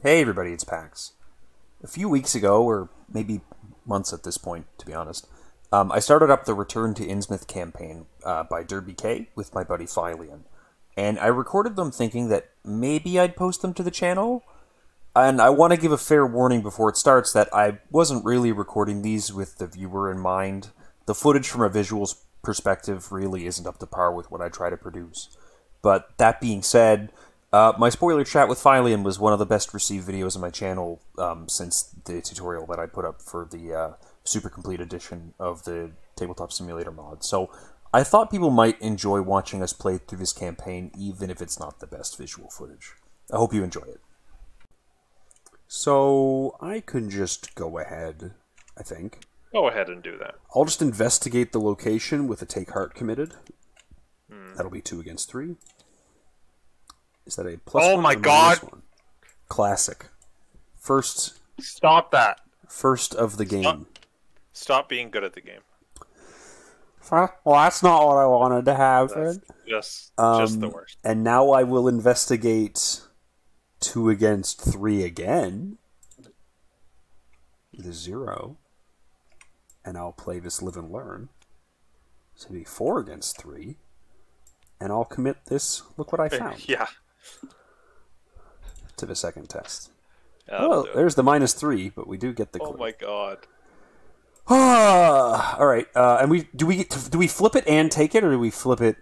Hey everybody, it's Pax. A few weeks ago, or maybe months at this point, to be honest, I started up the Return to Innsmouth campaign by DerBK with my buddy Fylion. And I recorded them thinking that maybe I'd post them to the channel. And I want to give a fair warning before it starts that I wasn't really recording these with the viewer in mind. The footage from a visuals perspective really isn't up to par with what I try to produce. But that being said, my spoiler chat with Fylion was one of the best received videos on my channel since the tutorial that I put up for the super complete edition of the Tabletop Simulator mod. So I thought people might enjoy watching us play through this campaign, even if it's not the best visual footage. I hope you enjoy it. So I can just go ahead, I think. Go ahead and do that. I'll just investigate the location with a Take Heart committed. That'll be 2 against 3. Is that a plus Oh one my or God. minus 1? Classic. First Stop that. of the game. Stop being good at the game. Well, that's not what I wanted to have. That's just the worst. And now I will investigate 2 against 3 again. With a 0. And I'll play this Live and Learn. So it'll be 4 against 3. And I'll commit this, look what I found, Yeah. to the second test. That'll Oh, do it. there's the -3, but we do get the clue. Oh my God. All right. And do we flip it and take it, or do we flip it?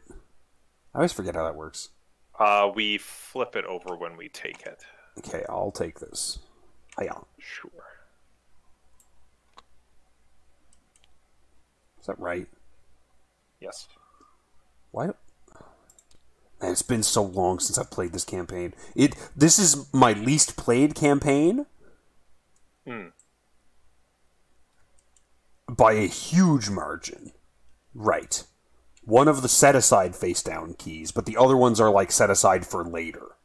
I always forget how that works. We flip it over when we take it. Okay, I'll take this. Hiya. Sure. Is that right? Yes. Why? Man, it's been so long since I've played this campaign. This is my least played campaign. By a huge margin. Right. One of the set-aside face-down keys, but the other ones are, like, set aside for later.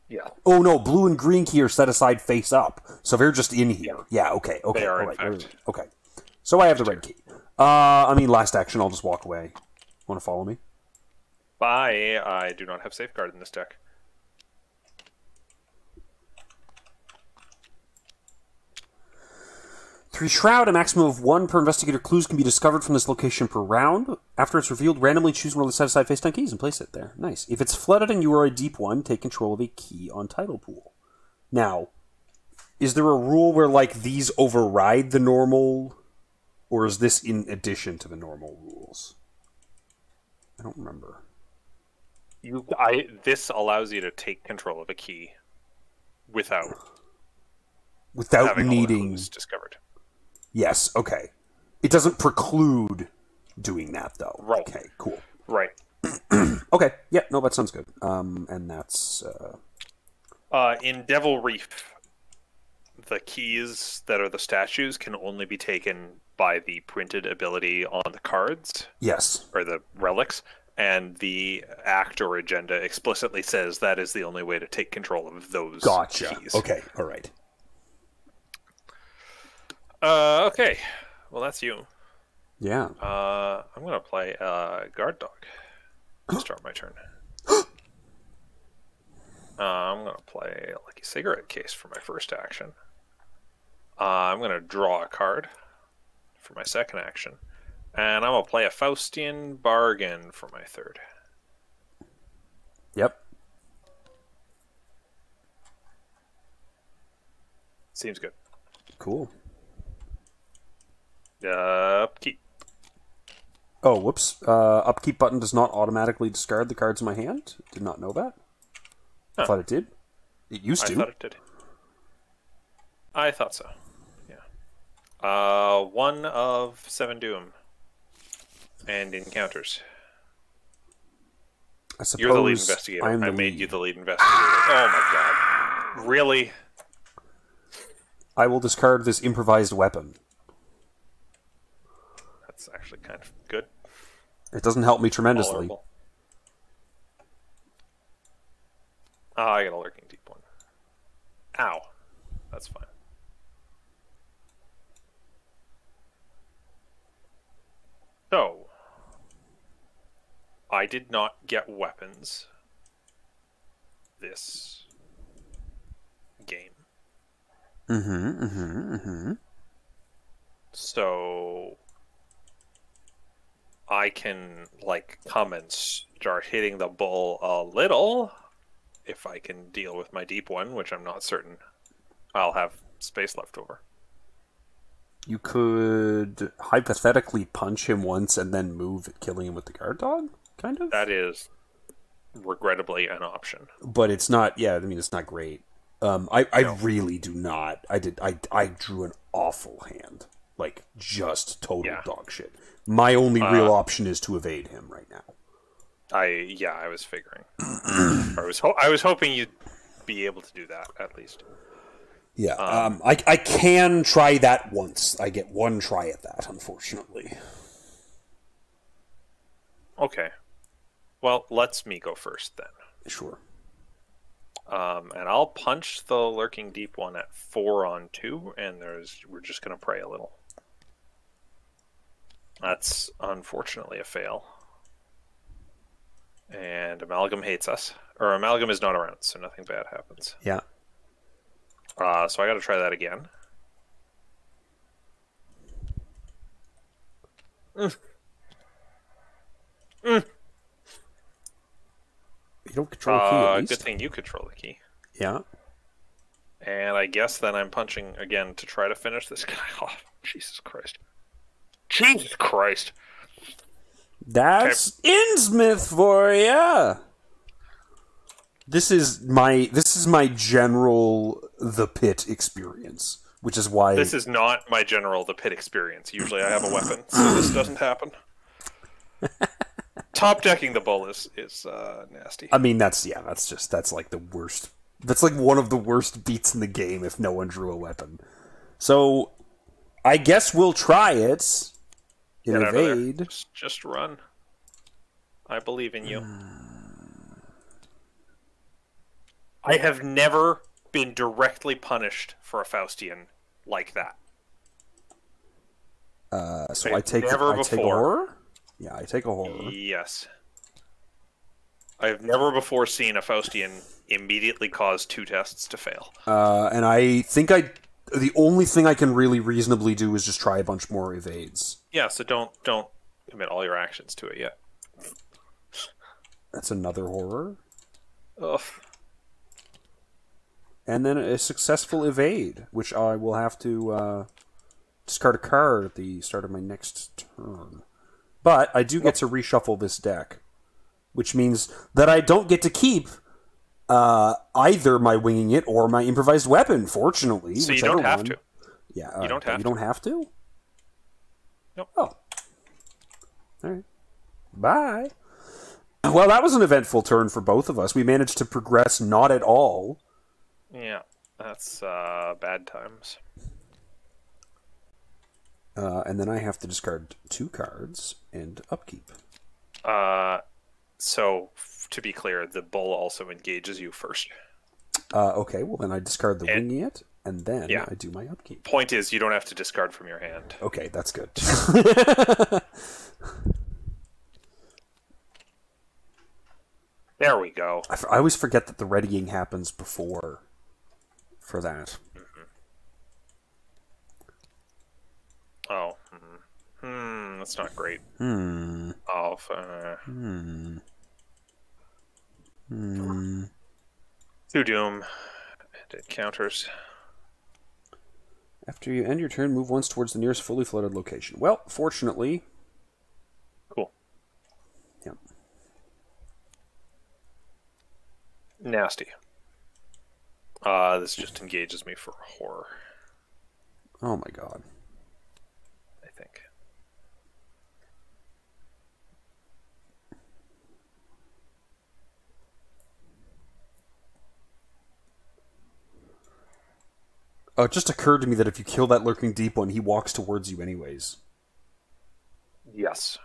Yeah. Oh, no, blue and green key are set aside face-up, so they're just in here. Yeah, okay. They are, all in right, fact. okay. So I have the red key. Last action, I'll just walk away. Want to follow me? I do not have safeguard in this deck. Three Shroud, a maximum of 1 per investigator clues can be discovered from this location per round. After it's revealed, randomly choose one of the set-aside face-down keys and place it there. Nice. If it's flooded and you are a deep one, take control of a key on title pool. Now, is there a rule where, like, these override the normal, or is this in addition to the normal rules? I don't remember. This allows you to take control of a key without Without having all the needing... clues discovered. Yes, okay. It doesn't preclude doing that, though. Right. Okay, cool. Right. Okay, yeah, no, that sounds good. And that's... In Devil Reef, the keys that are the statues can only be taken by the printed ability on the cards, Yes. or the relics, and the act or agenda explicitly says that is the only way to take control of those keys. Okay, all right. Okay. Well, that's you. Yeah. I'm going to play Guard Dog to start my turn. I'm going to play Lucky Cigarette Case for my first action. I'm going to draw a card for my second action. And I'm going to play a Faustian Bargain for my third. Yep. Seems good. Cool. Upkeep. Oh, whoops. Upkeep button does not automatically discard the cards in my hand. Did not know that. I thought it did. It used to. I thought it did. I thought so. Yeah. 1 of 7 Doom. And encounters. I suppose You're the lead investigator. I made you the lead investigator. Oh my God. Really? I will discard this improvised weapon. That's actually kind of good. It doesn't help me tremendously. Tolerable. I got a Lurking Deep one. Ow. That's fine. So, I did not get weapons this game. So I can, like, come and start hitting the bull a little if I can deal with my deep one, which I'm not certain I'll have space left over. You could hypothetically punch him once and then move, killing him with the guard dog, kind of? That is regrettably an option. But it's not, yeah, I mean, it's not great. I No. really do not. I drew an awful hand. Like, just total dog shit. My only real option is to evade him right now. I was figuring. I was hoping you'd be able to do that, at least. Yeah, I can try that once. I get one try at that, unfortunately. Okay. Well, let's me go first then. Sure. And I'll punch the lurking deep one at 4 on 2, and we're just gonna pray a little. That's unfortunately a fail. And Amalgam hates us. Or Amalgam is not around, so nothing bad happens. Yeah. So I gotta try that again. You don't control the key, at least. Good thing you control the key. Yeah. And I guess then I'm punching again to try to finish this guy off. Jesus Christ. Jesus Christ. That's Innsmouth for ya. This is my general The Pit experience, which is why This is not my general The Pit experience. Usually I have a weapon, so this doesn't happen. Top decking the bull is nasty. I mean, that's like the worst. That's like one of the worst beats in the game if no one drew a weapon. So, I guess we'll try it. In Get out of there. evade. Just run. I believe in you. I have never been directly punished for a Faustian like that. So I take a horror? Yeah, I take a horror. Yes. I have never before seen a Faustian immediately cause 2 tests to fail. And I think the only thing I can really reasonably do is just try a bunch more evades. Yeah, so don't commit all your actions to it yet. That's another horror. Ugh. And then a successful evade, which I will have to discard a card at the start of my next turn. But I do get to reshuffle this deck, which means that I don't get to keep either my winging it or my improvised weapon, fortunately. So you don't have to. Yeah, you don't have you don't have to? Nope. Oh. All right. Bye. Well, that was an eventful turn for both of us. We managed to progress not at all. Yeah, that's bad times. And then I have to discard 2 cards and upkeep. So, to be clear, the bull also engages you first. Okay, well then I discard the winging it, and then I do my upkeep. Point is, you don't have to discard from your hand. Okay, that's good. There we go. I always forget that the readying happens before for that. Oh. That's not great. Oh. To Doom. And it counters. After you end your turn, move once towards the nearest fully flooded location. Well, fortunately... Cool. Yep. Nasty. This just engages me for horror. Oh my god. I think. It just occurred to me that if you kill that lurking deep one, he walks towards you anyways. Yes.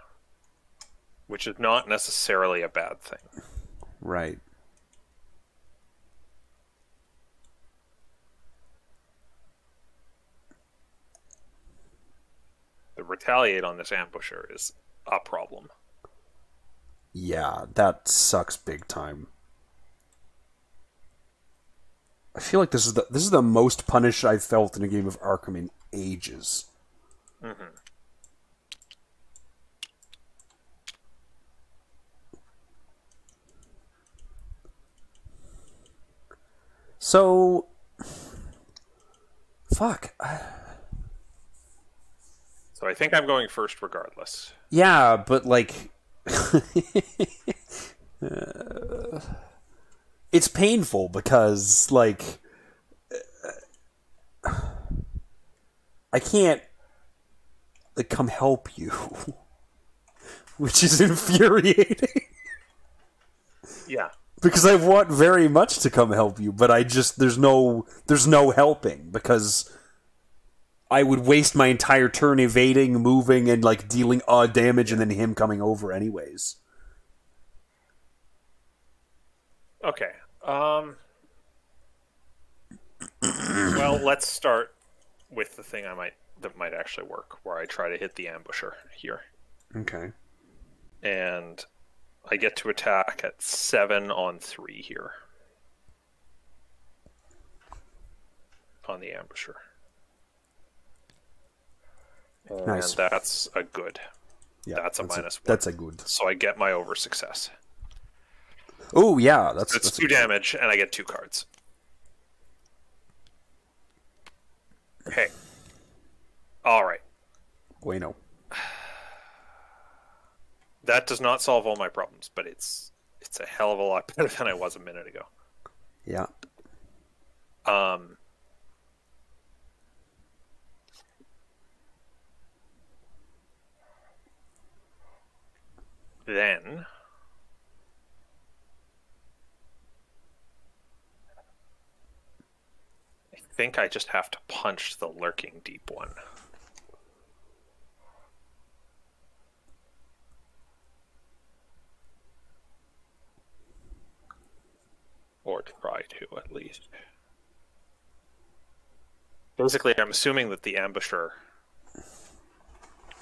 Which is not necessarily a bad thing. Right. The retaliate on this ambusher is a problem. Yeah, that sucks big time. I feel like this is the most punished I've felt in a game of Arkham in ages. Mm-hmm. So, fuck. So I think I'm going first regardless. Yeah, but like, it's painful because like, I can't like come help you, which is infuriating. Yeah. Because I want very much to come help you, but I just there's no helping because I would waste my entire turn evading, moving, and like dealing odd damage, and then him coming over anyways. Okay. Well, let's start with the thing that might actually work, where I try to hit the ambusher here. Okay. And I get to attack at 7 on 3 here. On the ambusher. Nice. And that's a good. Yeah, that's a -1. That's a good. So I get my over success. Oh yeah, that's 2 damage, and I get 2 cards. Okay. All right. Bueno. That does not solve all my problems, but it's a hell of a lot better than I was a minute ago. Yeah. Then I think I just have to punch the lurking deep one. Or try to, at least. Basically, I'm assuming that the ambusher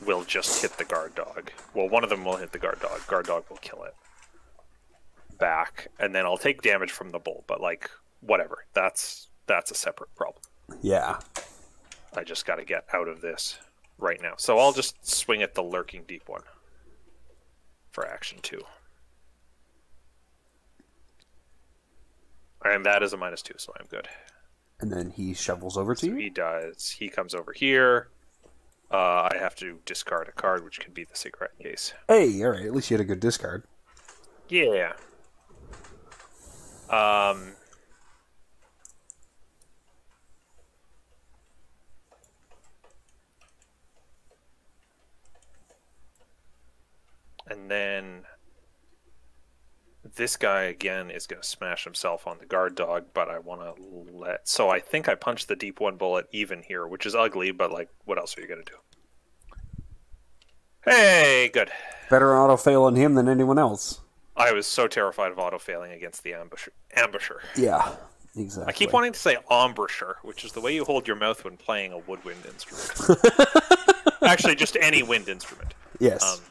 will just hit the guard dog. Well, one of them will hit the guard dog. Guard dog will kill it. Back. And then I'll take damage from the bull. But, like, whatever. That's a separate problem. Yeah. I just got to get out of this right now. So I'll just swing at the lurking deep one for action 2. And that is a -2, so I'm good. And then he shovels over to you? He does. He comes over here. I have to discard a card, which could be the cigarette case. Hey, alright, at least you had a good discard. Yeah. And then this guy again is going to smash himself on the guard dog, but I want to let... So I think I punched the deep one bullet even here, which is ugly, but like, what else are you going to do? Hey, good. Better auto-fail on him than anyone else. I was so terrified of auto-failing against the ambusher. Yeah, exactly. I keep wanting to say embouchure, which is the way you hold your mouth when playing a woodwind instrument. Actually, just any wind instrument. Yes.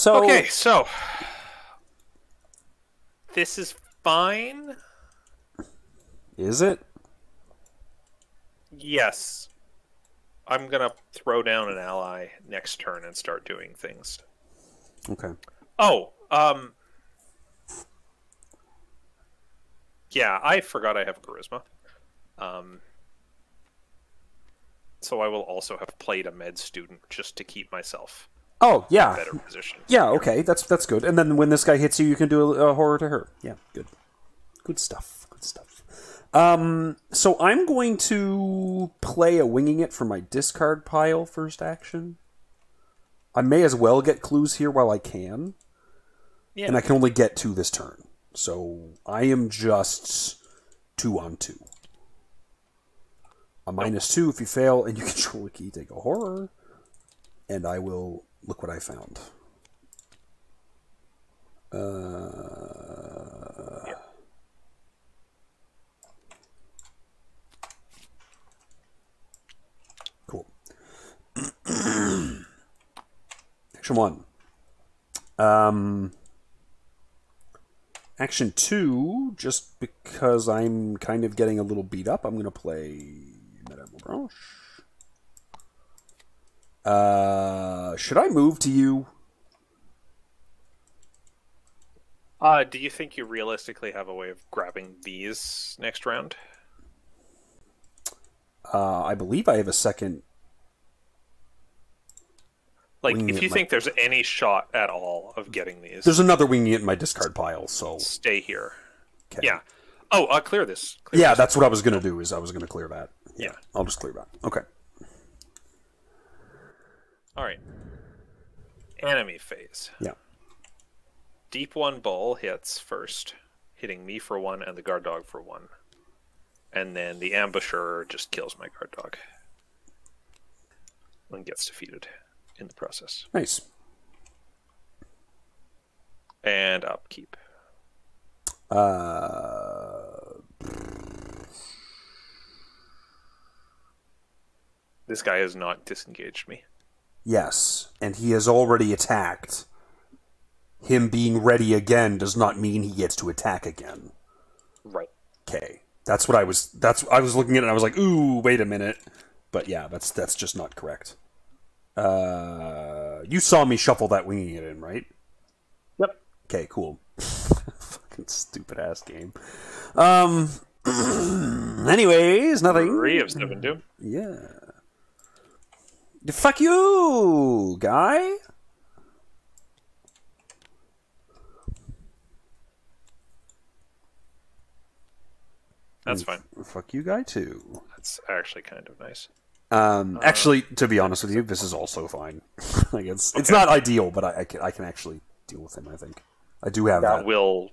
Okay, so this is fine. Is it? Yes. I'm going to throw down an ally next turn and start doing things. Okay. Oh, yeah, I forgot I have charisma. So I will also have played a med student just to keep myself Oh, yeah. in a better position. Yeah, okay, that's good. And then when this guy hits you, you can do a horror to her. Yeah, good. Good stuff. Good stuff. So I'm going to play a winging it for my discard pile first action. I may as well get clues here while I can. Yeah. And I can only get 2 this turn. So I am just 2 on 2. A -2 if you fail, and you control a key, take a horror. And I will look what I found. Yeah. Cool. Action 1. Action 2, just because I'm kind of getting a little beat up, I'm going to play Medieval Branch. Should I move to you? Do you think you realistically have a way of grabbing these next round? I believe I have a second. Like, if you think there's any shot at all of getting these, there's another winging it in my discard pile, so stay here. okay. Yeah. Oh, clear this. Yeah, that's what I was going to do. Is I was going to clear that. Yeah. I'll just clear that. Okay. All right. Enemy phase. Yeah. Deep One Bull hits first, hitting me for 1 and the guard dog for 1. And then the ambusher just kills my guard dog and gets defeated in the process. Nice. And upkeep. This guy has not disengaged me. Yes, and he has already attacked. Him being ready again does not mean he gets to attack again. Right. Okay. I was looking at it and I was like, ooh, wait a minute. But yeah, that's just not correct. You saw me shuffle that winging it in, right? Yep. Okay, cool. Fucking stupid ass game. Anyways, nothing. 3 of 7 doom. Yeah. Fuck you, guy. That's fine. Fuck you, guy, too. That's actually kind of nice. Actually, to be honest with you, this is also fine. Like it's not ideal, but I can actually deal with him. I think I do have that. That will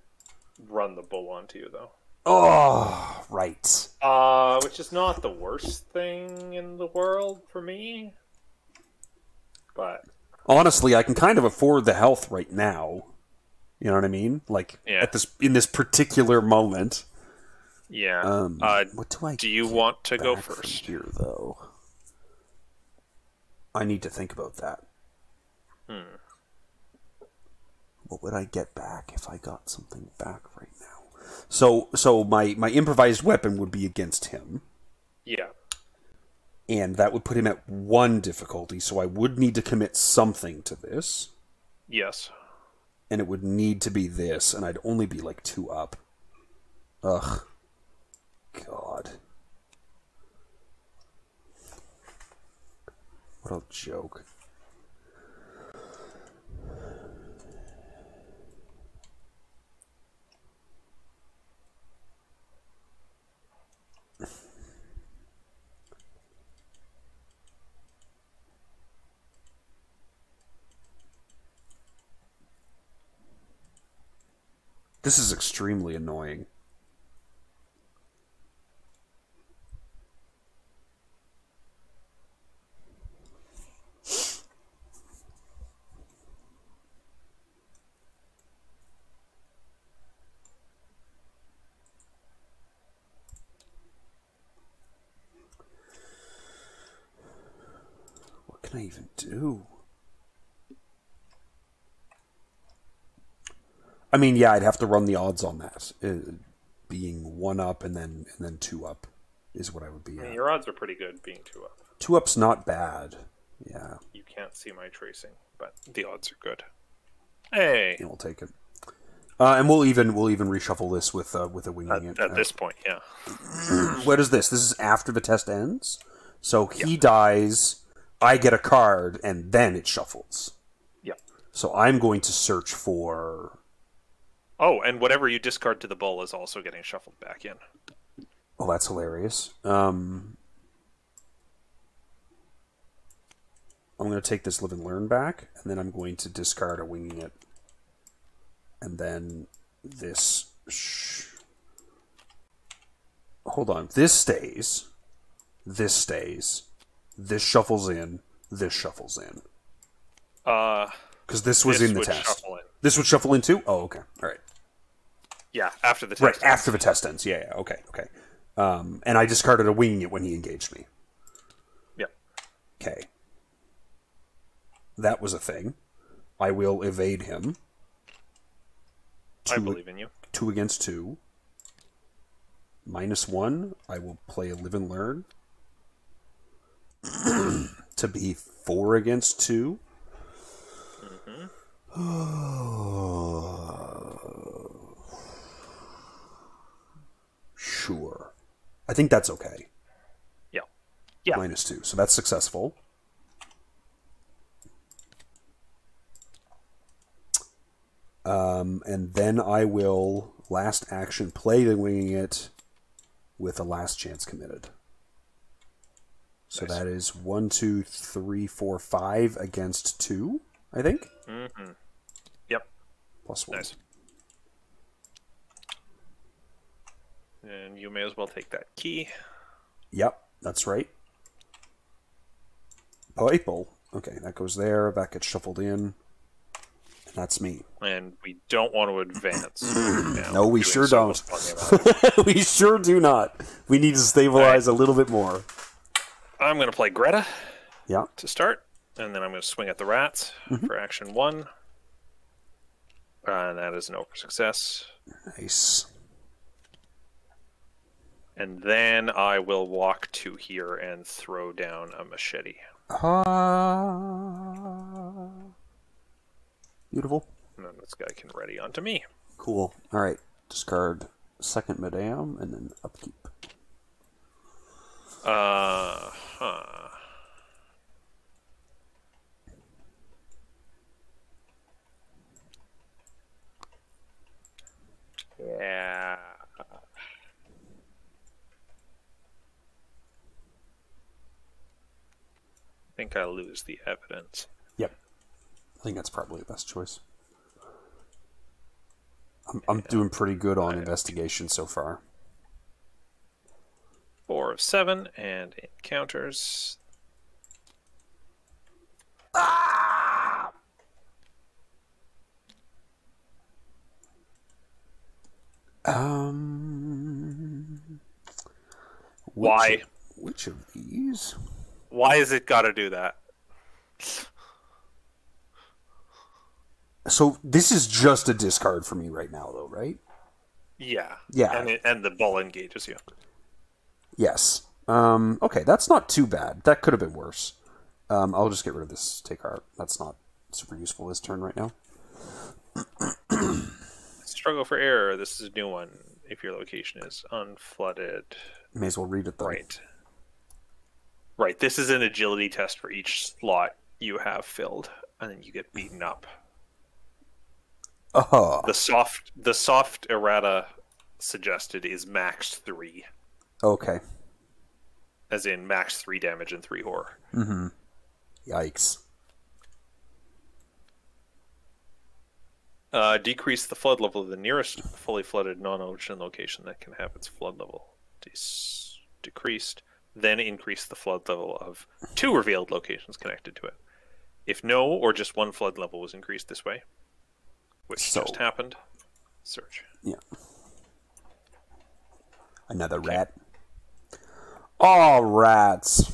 run the bull onto you, though. Oh, right. Which is not the worst thing in the world for me. But honestly, I can kind of afford the health right now. You know what I mean? Like in this particular moment. Yeah. What do I? Do you want to go first here, though? I need to think about that. What would I get back if I got something back right now? So my improvised weapon would be against him. Yeah. And that would put him at 1 difficulty, so I would need to commit something to this. Yes. And it would need to be this, and I'd only be like 2 up. Ugh. God. What a joke. This is extremely annoying. What can I even do? I mean, yeah, I'd have to run the odds on that. Being 1 up and then 2 up is what I would be at. Your odds are pretty good being 2 up. 2 up's not bad. Yeah. You can't see my tracing, but the odds are good. Hey. Yeah, we'll take it. And we'll even reshuffle this with a winging it. At this point, yeah. What is this? This is after the test ends? So he dies, I get a card, and then it shuffles. Yeah. So I'm going to search for... Oh, and whatever you discard to the bull is also getting shuffled back in. Oh, that's hilarious. I'm going to take this Live and Learn back, and then I'm going to discard a Winging It. And then this... Hold on. This stays. This stays. This shuffles in. This shuffles in. Because this was in the test. This would shuffle in too? Oh, okay. All right. Yeah, after the test ends. After the test ends. Yeah, yeah. Okay, okay. And I discarded a Winging It when he engaged me. Yeah. Okay. That was a thing. I will evade him. I believe in you. 2 against 2. -1, I will play a Live and Learn. To be 4 against 2. Sure. I think that's okay. Yeah. Yeah. -2. So that's successful. And then I will last action play the Winging It with a last chance committed. So Nice. that is 1, 2, 3, 4, 5 against 2, I think. Yep. +1. Nice. And you may as well take that key. Yep, that's right. Purple. Okay, that goes there. That gets shuffled in. And that's me. And we don't want to advance. No, we sure don't. We sure do not. We need to stabilize a little bit more. I'm going to play Greta Yeah. to start. And then I'm going to swing at the rats for action 1. And that is an over success. Nice. And then I will walk to here and throw down a machete. Beautiful. And then this guy can ready onto me. Cool. All right. Discard second Madame and then upkeep. Yeah. I think I lose the evidence. Yep. I think that's probably the best choice. I'm doing pretty good on investigation so far. 4 of 7 and encounters. Why? Which of these? Why has it got to do that? So this is just a discard for me right now, though, right? Yeah. Yeah. And the bull engages you. Yes. Okay, that's not too bad. That could have been worse. I'll just get rid of this take art. That's not super useful this turn right now. Struggle for error. This is a new one. If your location is unflooded. May as well read it, though. Right. Right. This is an agility test for each slot you have filled, and then you get beaten up. Oh. The soft errata suggested is max 3. Okay. As in max 3 damage and 3 horror. Mm-hmm. Yikes. Decrease the flood level of the nearest fully flooded non-ocean location that can have its flood level decreased. Then increase the flood level of 2 revealed locations connected to it. If no or just 1 flood level was increased this way, which just happened, search. Yeah. Another rat. Oh, rats.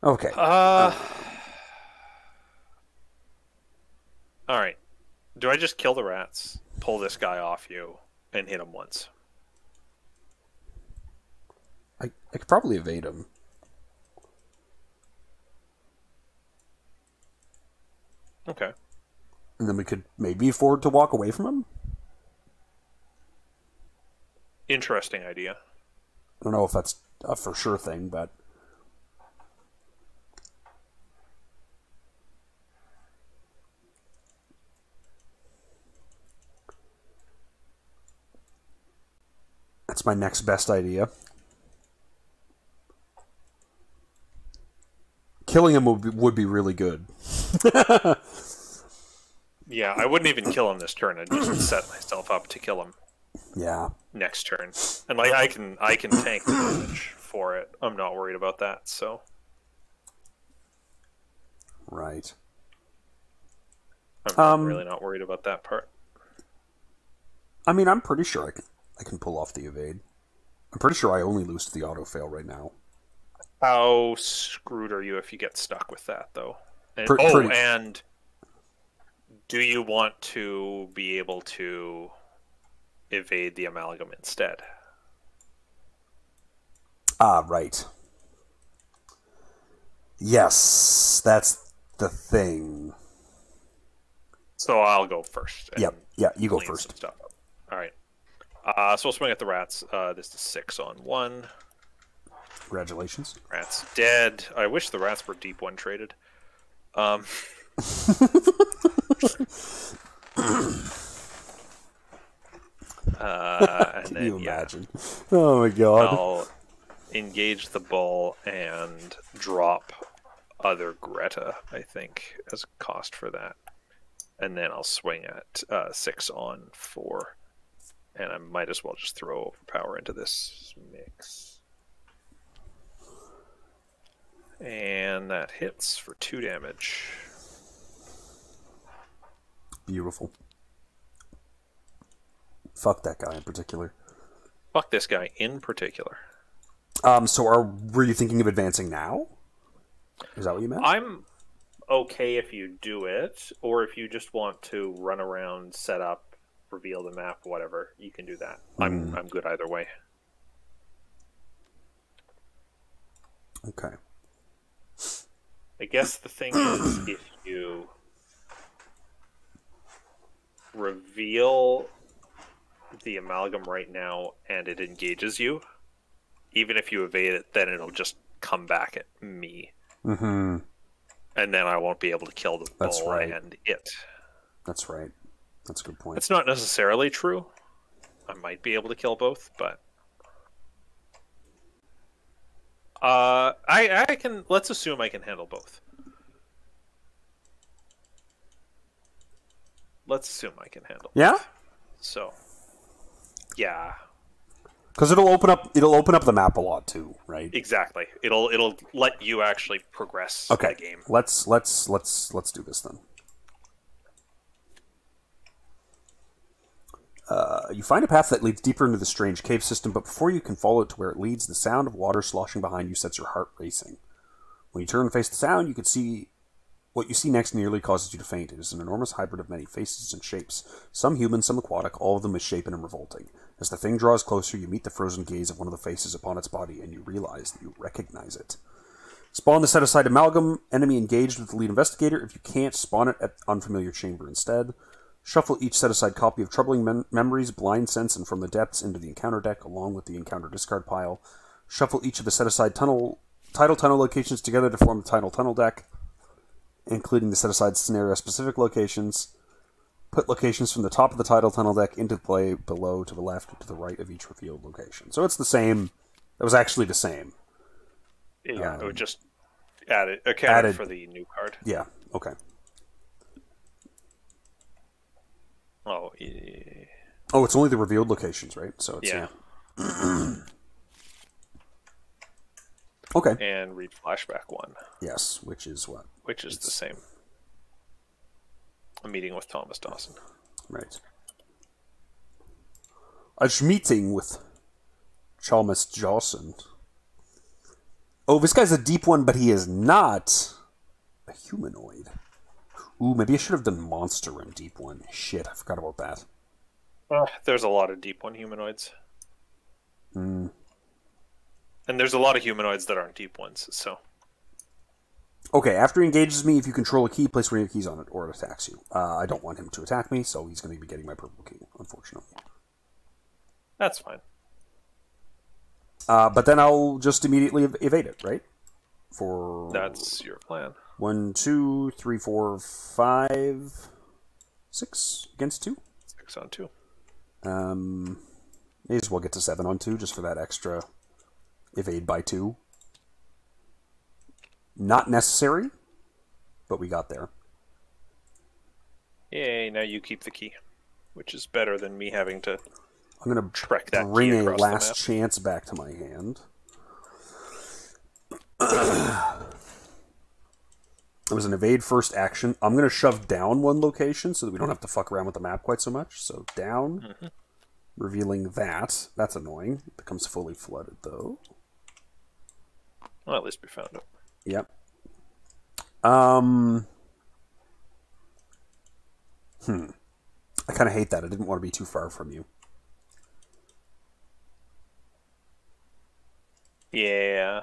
Okay. Alright. Do I just kill the rats, pull this guy off you, and hit him once? I could probably evade him. Okay. And then we could maybe afford to walk away from him? Interesting idea. I don't know if that's a for sure thing, but... That's my next best idea. Killing him would be really good. Yeah, I wouldn't even kill him this turn. I'd just set myself up to kill him. Yeah. Next turn. And like I can tank the damage for it. I'm not worried about that, so. Right. I'm really not worried about that part. I mean, I'm pretty sure I can pull off the evade. I'm pretty sure I only lose to the auto fail right now. How screwed are you if you get stuck with that, though? And, Pretty. and do you want to be able to evade the amalgam instead? Ah, right. Yes, that's the thing. So I'll go first. Yep. Yeah, you go clean some first. stuff up. All right. So we'll swing at the rats. This is 6 on 1. Congratulations. Rats dead. I wish the rats were deep one traded. And Can then, you imagine? Oh my god. I'll engage the bull and drop other Greta, I think, as a cost for that. And then I'll swing at 6 on 4. And I might as well just throw overpower into this mix. And that hits for 2 damage. Beautiful. Fuck that guy in particular. Fuck this guy in particular. So were you thinking of advancing now? Is that what you meant? I'm okay if you do it, or if you just want to run around, set up, reveal the map, whatever, you can do that. I'm good either way. Okay. I guess the thing is, if you reveal the amalgam right now and it engages you, even if you evade it, then it'll just come back at me. Mm-hmm. And then I won't be able to kill the That's bull right. and it. That's right. That's a good point. It's not necessarily true. I might be able to kill both, but I can. Let's assume I can handle both. Let's assume I can handle. Yeah? Both. So, yeah, Because it'll open up the map a lot too, right? exactly. It'll let you actually progress Okay. the game. Let's do this then. You find a path that leads deeper into the strange cave system, but before you can follow it to where it leads, the sound of water sloshing behind you sets your heart racing. When you turn and face the sound, you can see what you see next nearly causes you to faint. It is an enormous hybrid of many faces and shapes, some human, some aquatic, all of them misshapen and revolting. As the thing draws closer, you meet the frozen gaze of one of the faces upon its body, and you realize that you recognize it. Spawn the set-aside amalgam, enemy engaged with the lead investigator. If you can't, spawn it at unfamiliar chamber instead. Shuffle each set-aside copy of Troubling Memories, Blind Sense, and From the Depths into the encounter deck, along with the encounter discard pile. Shuffle each of the set-aside title tunnel locations together to form the title tunnel deck, including the set-aside scenario-specific locations. Put locations from the top of the title tunnel deck into play below, to the left, and to the right of each revealed location. So it's the same. That was actually the same. Yeah, it would just added for the new card. Yeah, okay. Oh, yeah. Oh, it's only the revealed locations, right? So it's, Yeah. Okay. And read flashback 1. Yes, which is what? Which is the same. A meeting with Thomas Dawson. Right. A meeting with Thomas Dawson. Oh, this guy's a deep one, but he is not a humanoid. Ooh, maybe I should have done monster and deep one. Shit, I forgot about that. There's a lot of deep one humanoids. Hmm. And there's a lot of humanoids that aren't deep ones, so. Okay, after he engages me, if you control a key, place one of your keys on it, or it attacks you. I don't want him to attack me, so he's going to be getting my purple key, unfortunately. That's fine. But then I'll just immediately evade it, right? That's your plan. 1, 2, 3, 4, 5, 6 against 2. 6 on 2. May as well get to 7 on 2 just for that extra evade by 2. Not necessary, but we got there. Yay, now you keep the key, which is better than me having to I'm going to trek that bring key a across last the map. chance back to my hand. It was an evade first action. I'm going to shove down one location so that we don't have to fuck around with the map quite so much. So down, revealing that. That's annoying. It becomes fully flooded, though. Well, at least we found it. Yep. I kind of hate that. I didn't want to be too far from you. Yeah.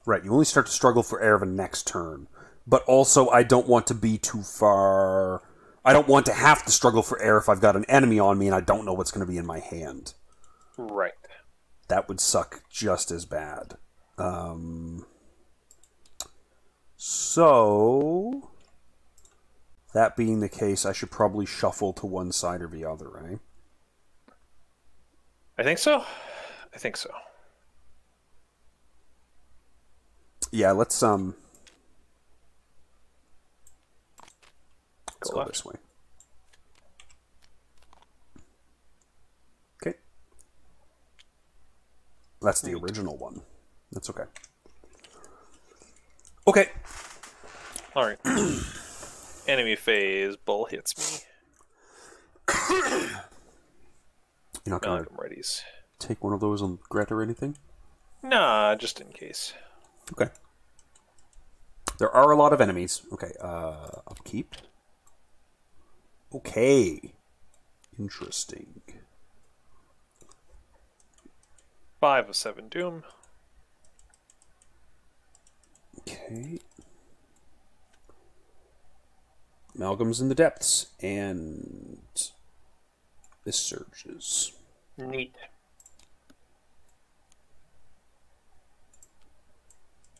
Right, you only start to struggle for air of a next turn. But also, I don't want to be too far... I don't want to have to struggle for air if I've got an enemy on me and I don't know what's going to be in my hand. Right. That would suck just as bad. So... That being the case, I should probably shuffle to one side or the other, right? I think so. I think so. Yeah, let's go left. this way. Okay. That's the original one. That's okay. Okay. All right. Enemy phase. Bull hits me. You're not going to Malcolm readies. take one of those on Gret or anything? Nah, just in case. Okay. There are a lot of enemies. Okay, upkeep. Okay. Interesting. 5 of 7 doom. Okay. Amalgam's in the depths, and this surges. Neat.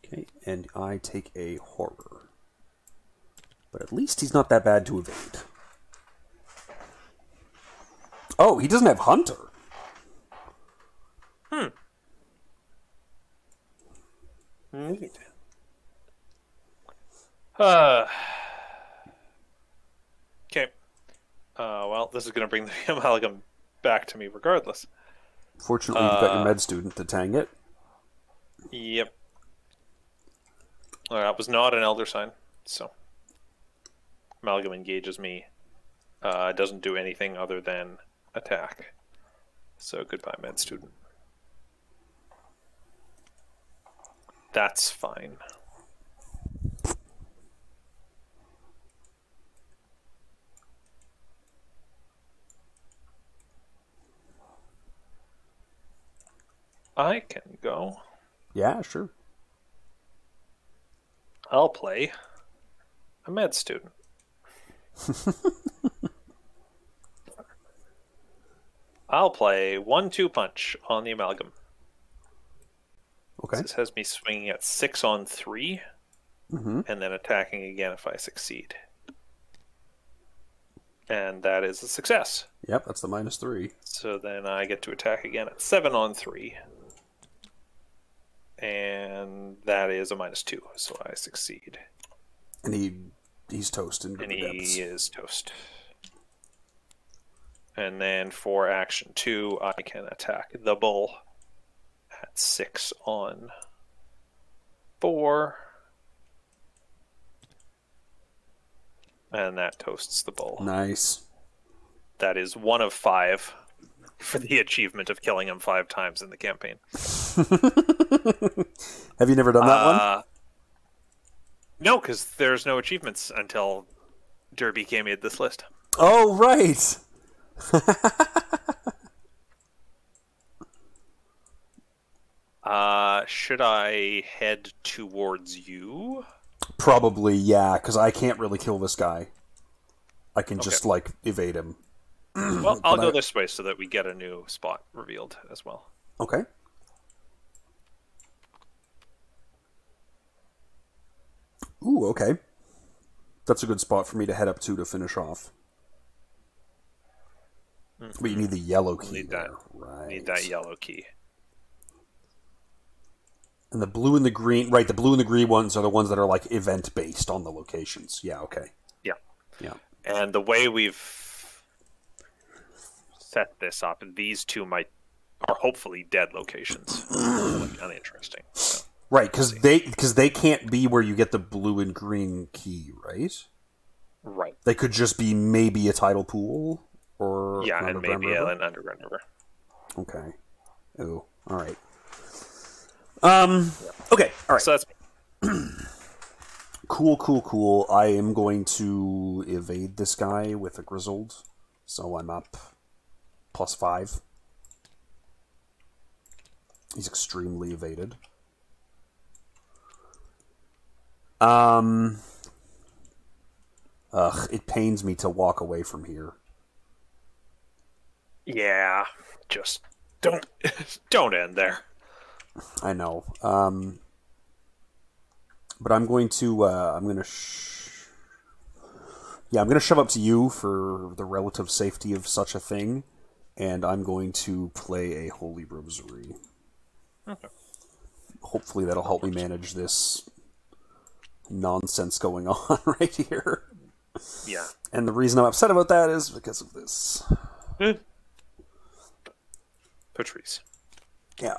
Okay, and I take a horror. But at least he's not that bad to evade. Oh, he doesn't have Hunter. Neat. Okay. Well, this is going to bring the amalgam back to me regardless. Fortunately, you've got your med student to tang it. Yep. That was not an elder sign, so amalgam engages me. It doesn't do anything other than attack. So goodbye, med student. That's fine. I can go. Yeah, sure. I'll play a med student. I'll play 1-2 punch on the amalgam. Okay. This has me swinging at 6 on 3, and then attacking again if I succeed. And that is a success. Yep, that's the -3. So then I get to attack again at 7 on 3. And that is a -2, so I succeed. And he's toast in the And depths. he is toast. And then for action 2, I can attack the bull at 6 on 4. And that toasts the bull. Nice. That is 1 of 5 for the achievement of killing him 5 times in the campaign. Have you never done that one? No, because there's no achievements until DerBK made this list. Oh, right. Should I head towards you? Probably, yeah, because I can't really kill this guy. I can just, like, evade him. Well, I'll go this way so that we get a new spot revealed as well. Okay. Ooh, okay. That's a good spot for me to head up to finish off. But you need the yellow key. Need there. that. Right. Need that yellow key. And the blue and the green, right, the blue and the green ones are the ones that are like event based on the locations. Yeah, okay. Yeah. Yeah. And the way we've set this up, these two are hopefully dead locations. Like, uninteresting. So, Right, because they can't be where you get the blue and green key, right? right. They could just be maybe a tidal pool or Yeah, an and underground maybe river. an underground river. Okay. Oh, all right. Okay, all right. So that's Cool. I am going to evade this guy with a Grizzled, so I'm up +5. He's extremely evaded. It pains me to walk away from here. yeah. Just don't end there. I know. But I'm going to I'm going to shove up to you for the relative safety of such a thing, and I'm going to play a Holy Rosary. Okay. Hopefully that'll help me manage this nonsense going on right here. Yeah. And the reason I'm upset about that is because of this. Patrice. Yeah.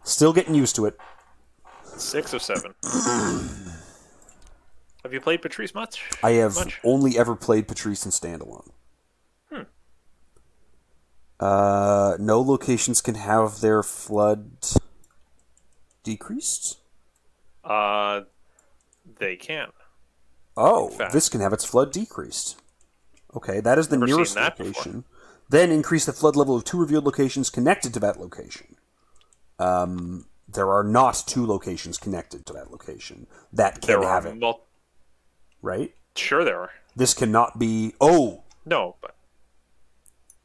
Still getting used to it. 6 of 7. Have you played Patrice much? I have only ever played Patrice in standalone. No locations can have their flood decreased? They can. Oh, this can have its flood decreased. Okay, that is the nearest location. Then increase the flood level of 2 revealed locations connected to that location. There are not 2 locations connected to that location that can have it. Right? Sure there are. This cannot be... Oh! No, but...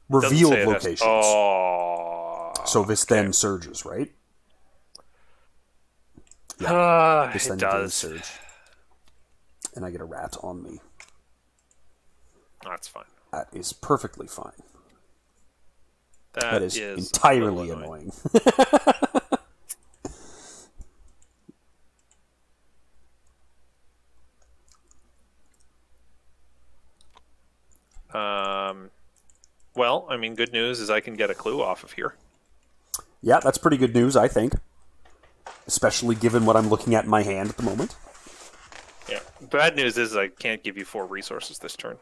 Revealed locations. Oh. So this then surges, right? Yeah. This then does surge. And I get a rat on me. That's fine. That is perfectly fine. That is entirely annoying. Well, I mean, good news is I can get a clue off of here. Yeah, that's pretty good news, I think. Especially given what I'm looking at in my hand at the moment. Yeah. Bad news is I can't give you 4 resources this turn.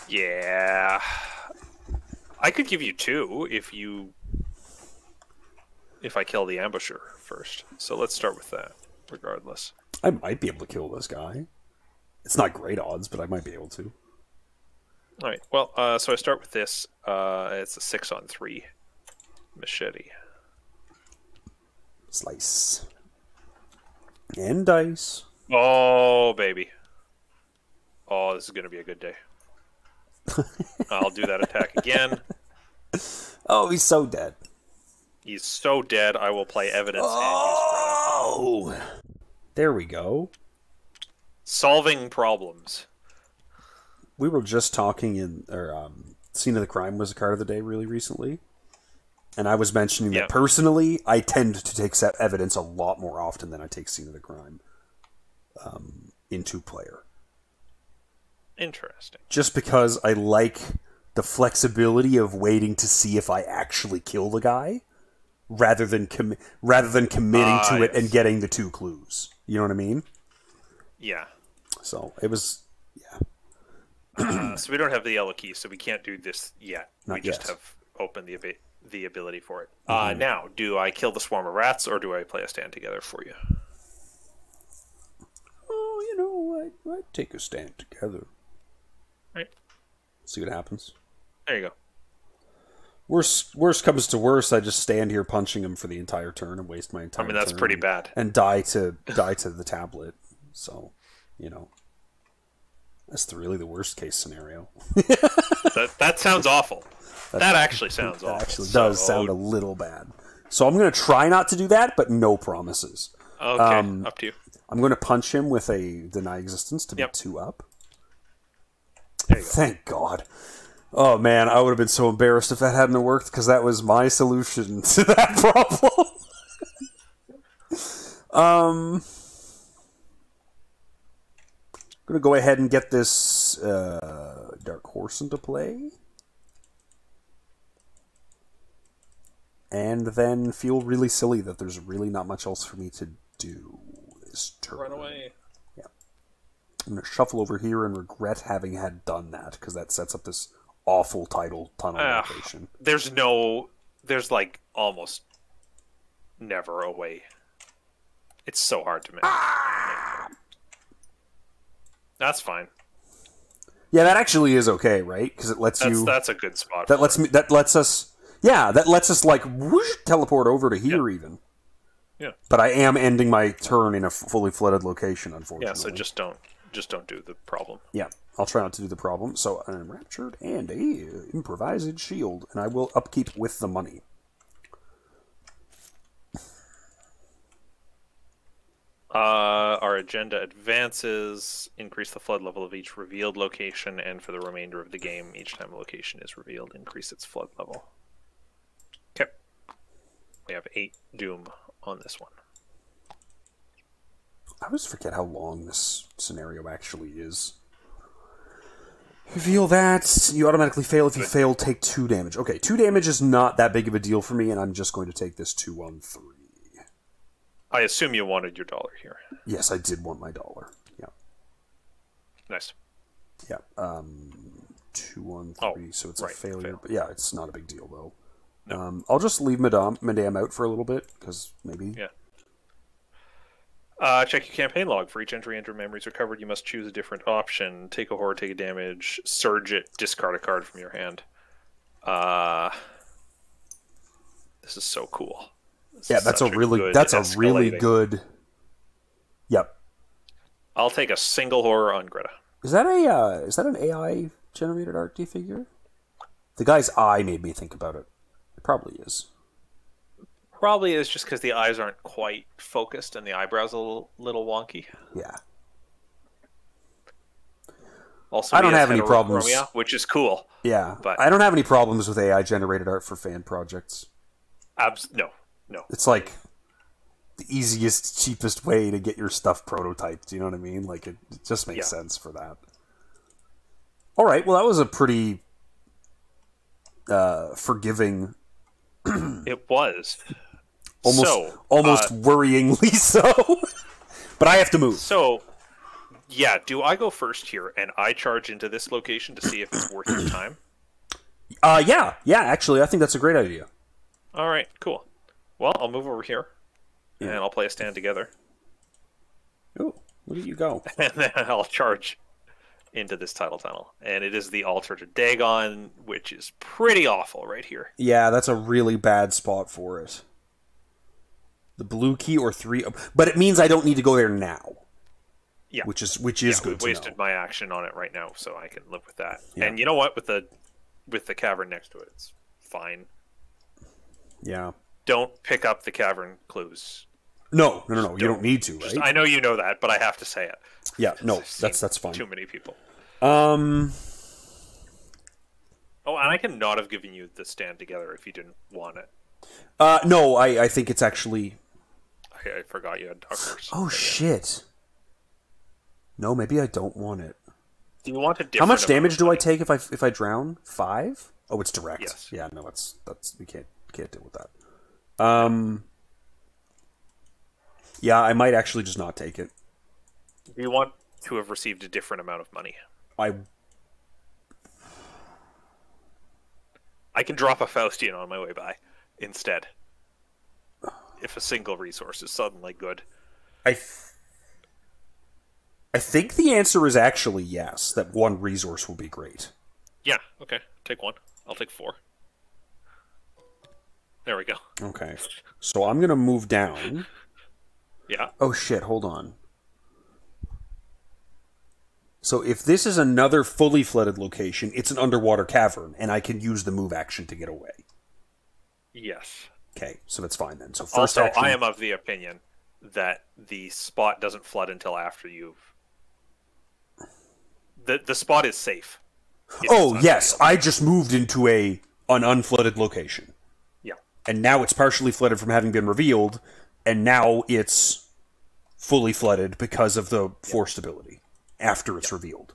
Yeah. I could give you 2 if I kill the ambusher first. So let's start with that, regardless. I might be able to kill this guy. It's not great odds, but I might be able to. All right. Well, so I start with this. It's a 6-on-3 machete. Slice. And dice. Oh, baby. Oh, this is going to be a good day. I'll do that attack again. Oh, he's so dead. He's so dead, I will play evidence and use there we go. Solving problems. We were just talking in... Scene of the Crime was a card of the day really recently. And I was mentioning that personally, I tend to take evidence a lot more often than I take Scene of the Crime in 2-player. Interesting. Just because I like the flexibility of waiting to see if I actually kill the guy, rather than committing to it and getting the 2 clues. You know what I mean? Yeah. So it was, so we don't have the yellow key, so we can't do this yet. Not we just yet. have opened the ability for it. Now, do I kill the swarm of rats, or do I play a stand together for you? Oh, you know, I'd take a stand together. Right. See what happens. There you go. Worst comes to worst, I just stand here punching him for the entire turn and waste my entire turn. I mean, that's pretty bad. And die to the tablet. So, you know. That's really the worst case scenario. that sounds awful. That actually sounds awful. That actually does sound a little bad. So I'm going to try not to do that, but no promises. Okay, up to you. I'm going to punch him with a Deny Existence to be 2 up. There you go. Thank God. Oh man, I would have been so embarrassed if that hadn't worked, because that was my solution to that problem. I'm going to go ahead and get this Dark Horse into play. And then feel really silly that there's really not much else for me to do this turn. Run away. Yeah. I'm going to shuffle over here and regret having had done that, because that sets up this awful tunnel location. There's no there's like almost never a way. It's so hard to make. That's fine. Yeah, that actually is okay, right? Because it lets you. That's a good spot. That lets me. That lets us. Yeah, that lets us like whoosh, teleport over to here even. Yeah. But I am ending my turn in a fully flooded location, unfortunately. Yeah, so just don't do the problem. Yeah, I'll try not to do the problem. So an enraptured and a improvised shield, and I will upkeep with the money. Our agenda advances, increase the flood level of each revealed location, and for the remainder of the game, each time a location is revealed, increase its flood level. Okay. We have 8 Doom on this one. I always forget how long this scenario actually is. Reveal that. You automatically fail. If you fail, take 2 damage. Okay, 2 damage is not that big of a deal for me, and I'm just going to take this 2 on 3. I assume you wanted your dollar here. Yes, I did want my dollar. Yeah. Nice. Yeah. 2 on 3, so it's right, a failure. fail. But yeah, it's not a big deal, though. No. I'll just leave Madame out for a little bit, because maybe... Yeah. Check your campaign log. For each entry into memories recovered, you must choose a different option. Take a horror, take a damage, surge it, discard a card from your hand. This is so cool. Yeah, that's a really good. Yep. I'll take a single horror on Greta. Is that an AI generated art? Do you figure? The guy's eye made me think about it. It probably is. Probably is just because the eyes aren't quite focused and the eyebrows a little wonky. Yeah. Also, I don't have any problems, which is cool. Yeah, but I don't have any problems with AI generated art for fan projects. No. It's like the easiest, cheapest way to get your stuff prototyped. You know what I mean? Like it just makes sense for that. All right. Well, that was a pretty forgiving. It was almost worryingly so. But I have to move. So, yeah. Do I go first here and I charge into this location to see if it's worth your time? Yeah. Actually, I think that's a great idea. All right, cool. Well, I'll move over here, and I'll play a stand together. Oh, look at you go. And then I'll charge into this title tunnel. And it is the altar to Dagon, which is pretty awful right here. Yeah, that's a really bad spot for it. The blue key or 3... But it means I don't need to go there now. Yeah. Which is good I've to know. wasted my action on it right now, so I can live with that. Yeah. And you know what? With the cavern next to it, it's fine. Yeah. Don't pick up the cavern clues. No. You don't need to, right? I know you know that, but I have to say it. Yeah, no, that's fine. Too many people. Oh, and I can not have given you the stand together if you didn't want it. No, I think it's actually... I forgot you had Dark Horse. Oh, shit. No, maybe I don't want it. Do you want a different... How much damage do I take if I drown? 5? Oh, it's direct. Yes. Yeah, no, that's we can't deal with that. Yeah, I might actually just not take it. Do you want to have received a different amount of money? I can drop a Faustian on my way by instead. If a single resource is suddenly good. I think the answer is actually yes, that one resource will be great. Yeah, okay. Take 1. I'll take 4. There we go. Okay. So I'm going to move down. Yeah. Oh, shit. Hold on. So if this is another fully flooded location, it's an underwater cavern, and I can use the move action to get away. Yes. Okay, so that's fine then. So first also, action... I am of the opinion that the spot doesn't flood until after you've... The spot is safe. Oh, yes. I just moved into an unflooded location. Yeah. And now it's partially flooded from having been revealed, and now it's fully flooded because of the forced ability after it's revealed.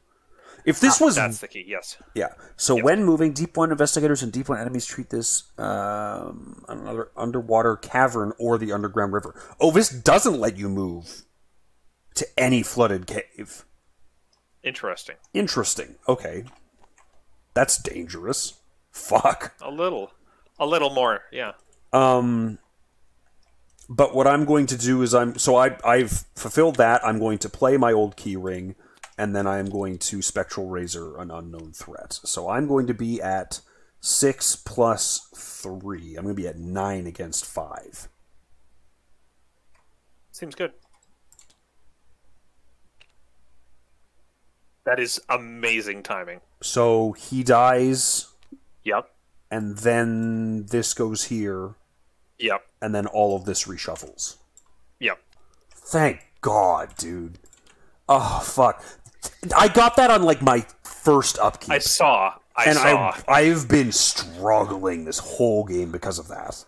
If this was... That's the key, yes. Yeah. So when moving, Deep One investigators and Deep One enemies treat this another underwater cavern or the underground river. Oh, this doesn't let you move to any flooded cave. Interesting. Interesting. Okay. That's dangerous. Fuck. A little. A little more, yeah. But what I'm going to do is I've fulfilled that. I'm going to play my old key ring, and then I am going to Spectral Razor an unknown threat. So I'm going to be at 6 plus 3. I'm going to be at 9 against 5. Seems good. That is amazing timing. So he dies, Yep. and then this goes here, Yep. and then all of this reshuffles. Yep. Thank God, dude. Oh, fuck. I got that on, like, my first upkeep. I saw. I've been struggling this whole game because of that.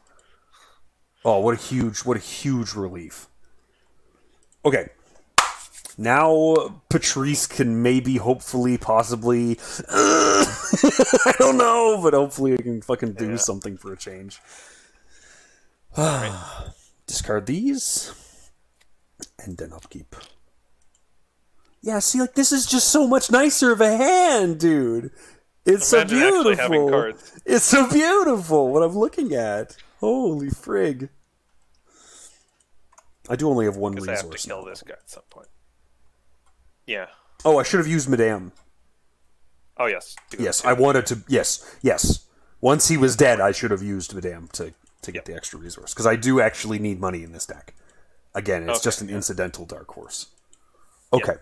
Oh, what a huge relief. Okay. Now Patrice can maybe, hopefully, possibly... I don't know, but hopefully I can fucking do something for a change. Discard these. And then upkeep. Yeah, see, like, this is just so much nicer of a hand, dude. It's Imagine so beautiful. having cards. It's so beautiful what I'm looking at. Holy frig. I do only have one Because I have resource to kill now. this guy at some point. Yeah. Oh, I should have used Madame. Oh, yes. Yes, I wanted to... Yes. Once he was dead, I should have used Madame to get the extra resource. Because I do actually need money in this deck. Again, it's just an incidental Dark Horse. Okay.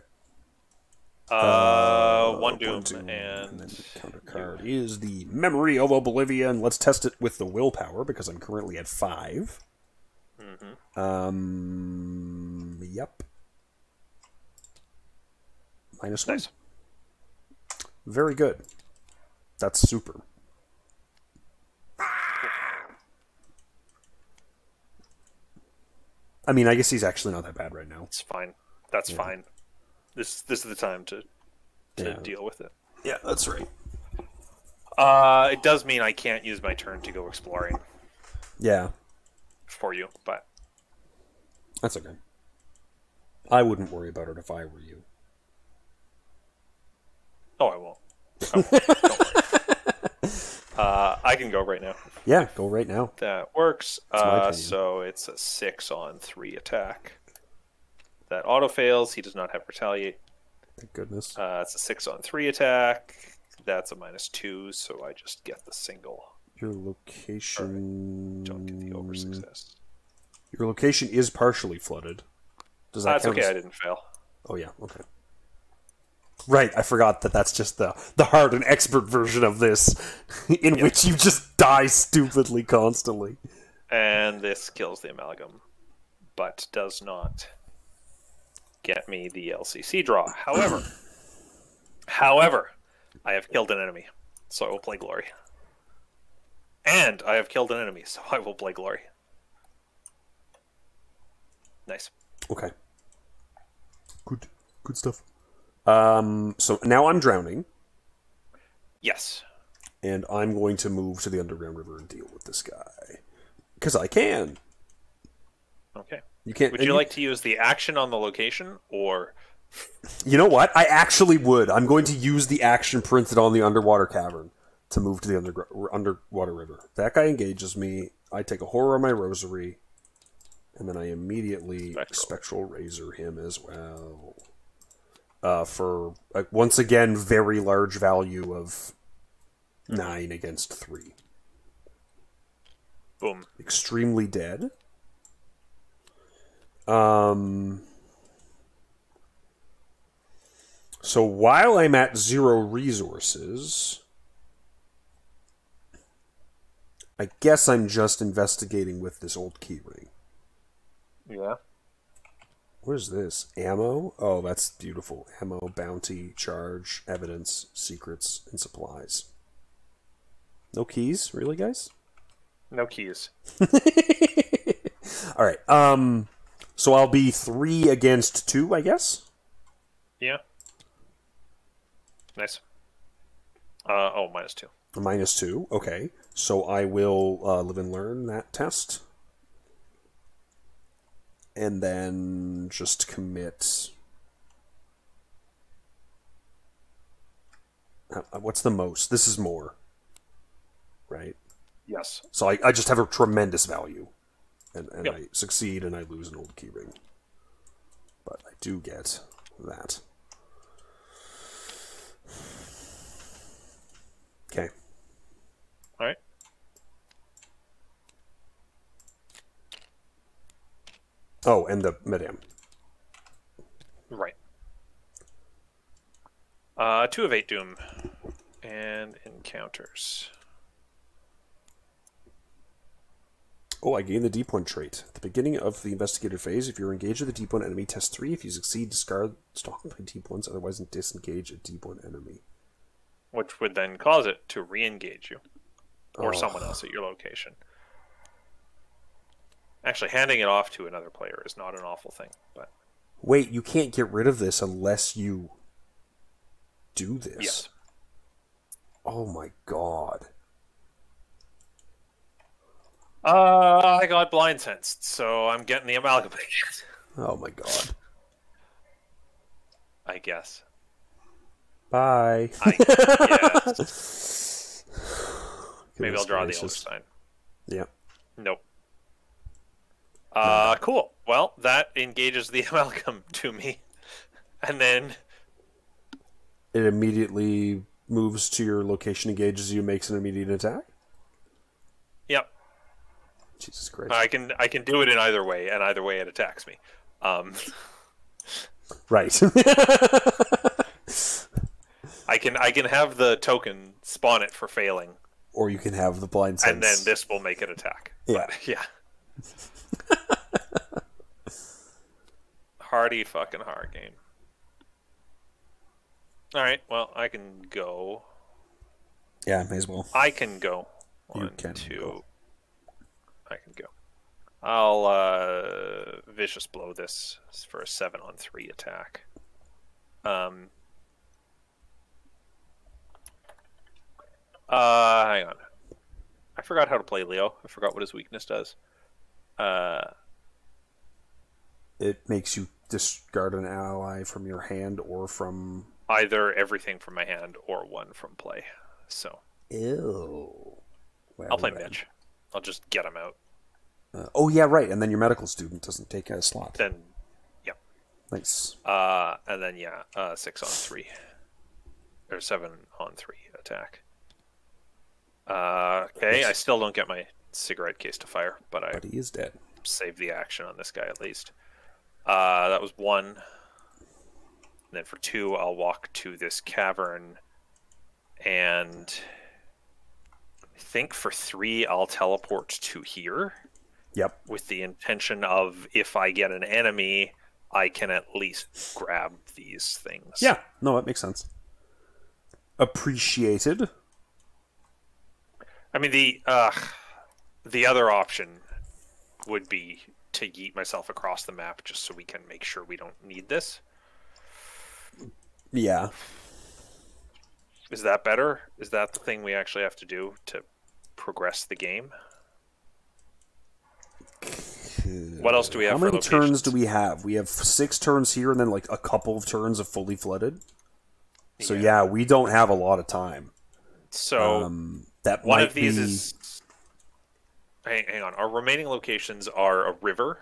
One doom, and and then the counter card is the Memory of Oblivion. Let's test it with the willpower, because I'm currently at 5. Yep. -1. Nice. Very good. That's super. I mean, I guess he's actually not that bad right now. It's fine. That's fine. This is the time to deal with it. Yeah, that's right. It does mean I can't use my turn to go exploring Yeah, for you, but that's okay. I wouldn't worry about it if I were you. oh, I won't. Don't worry. I can go right now. Yeah, go right now. That works. my opinion. So it's a 6-on-3 attack. That auto fails. He does not have retaliate. Thank goodness. It's a 6-on-3 attack. That's a -2, so I just get the single. Your location... Don't get the over success. Your location is partially flooded. Does that That's count okay. as- I didn't fail. Oh, yeah, okay. Right, I forgot that that's just the hard and expert version of this, in which you just die stupidly constantly. And this kills the amalgam, but does not get me the LCC draw. However, I have killed an enemy, so I will play Glory. And I have killed an enemy, so I will play Glory. Nice. Okay. Good stuff. So now I'm drowning, Yes. and I'm going to move to the Underground River and deal with this guy. Because I can. Okay. You can't... Would you like to use the action on the location, or... You know what? I actually would. I'm going to use the action printed on the underwater cavern to move to the underwater river. That guy engages me. I take a horror on my rosary, and then I immediately spectral razor him as well. For, once again, very large value of 9 against 3. Boom. Extremely dead. So while I'm at 0 resources, I guess I'm just investigating with this old keyring. Yeah. What is this? Ammo? Oh, that's beautiful. Ammo, bounty, charge, evidence, secrets, and supplies. No keys? Really, guys? No keys. Alright, so I'll be 3 against 2, I guess? Yeah. Nice. Oh, -2. -2, okay. So I will live and learn that test. And then just commit... What's the most? This is more. Right? Yes. So I just have a tremendous value. And Yep. I succeed and I lose an old keyring. But I do get that. Okay. All right. Oh, and the Madame. Right. 2 of 8 Doom. And encounters. Oh, I gain the D1 trait. At the beginning of the investigator phase, if you're engaged with a D1 enemy, test 3. If you succeed, discard stockpile D1s, otherwise disengage a D1 enemy. Which would then cause it to re-engage you. Or Oh. someone else at your location. Actually, handing it off to another player is not an awful thing, but... Wait, you can't get rid of this unless you do this? Yes. Oh my god. I got blind sensed, so I'm getting the amalgamation. Oh my god. I guess. Bye. Yes. Maybe I'll draw the Elder Sign. Yeah. Nope. Cool. Well, that engages the amalgam to me. And then... It immediately moves to your location, engages you, makes an immediate attack? Yep. Jesus Christ. I can do it in either way, and either way it attacks me. Right. I can have the token spawn it for failing, Or you can have the blind sense. and then this will make it attack. Yeah. But, yeah. Hardy fucking hard game. Alright, well, I can go. Yeah, may as well. I can go. You 1, can 2. go. I can go. I'll vicious blow this for a 7-on-3 attack. Hang on. I forgot how to play Leo. I forgot what his weakness does. It makes you discard an ally from your hand or from... Either everything from my hand or 1 from play. So Ew. Well, I'll play then. Mitch. I'll just get him out. Oh, yeah, right. And then your medical student doesn't take a slot. Then, yep. Nice. And then, 6-on-3. Or 7-on-3 attack. Okay, I still don't get my cigarette case to fire, but I But he is dead. saved the action on this guy at least. That was 1. And then for 2, I'll walk to this cavern. And I think for 3, I'll teleport to here. Yep. With the intention of, if I get an enemy, I can at least grab these things. Yeah. No, that makes sense. Appreciated. I mean, the other option would be to yeet myself across the map just so we can make sure we don't need this. Yeah. Is that better? Is that the thing we actually have to do to progress the game? What else do we have How for many locations? turns do we have? We have 6 turns here and then like a couple of turns of fully flooded. So yeah, we don't have a lot of time. So that one might of these be... is... Hang on. Our remaining locations are a river,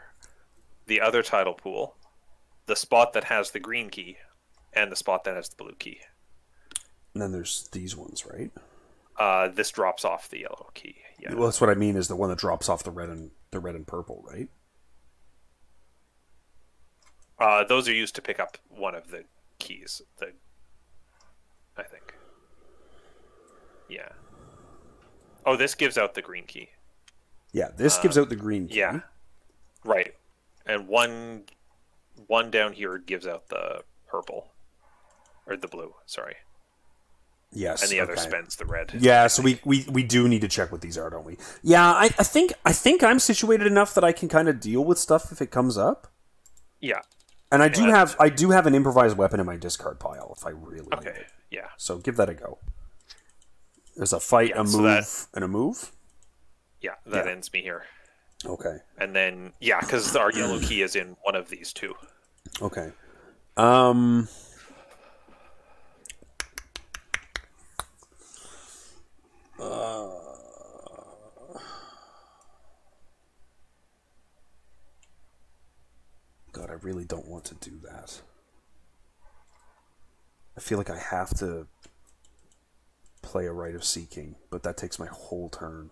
the other tidal pool, the spot that has the green key, and the spot that has the blue key. And then there's these ones, right? This drops off the yellow key. Yeah. Well, that's what I mean, is the one that drops off the red and purple, right? Those are used to pick up one of the keys. I think. Yeah. Oh, this gives out the green key. Yeah, this gives out the green key. Yeah. Right. And one down here gives out the purple. Or the blue, sorry. Yes. And the other okay. spends the red. Yeah, so we do need to check what these are, don't we? Yeah, I think I'm situated enough that I can kind of deal with stuff if it comes up. Yeah. And I do have an improvised weapon in my discard pile if I really need Okay. it. Yeah. So give that a go. There's a fight, Yeah, a so move, and a move. Yeah, that ends me here. Okay. And then because our yellow key is in one of these two. Okay. God, I really don't want to do that. I feel like I have to play a Rite of Seeking, but that takes my whole turn.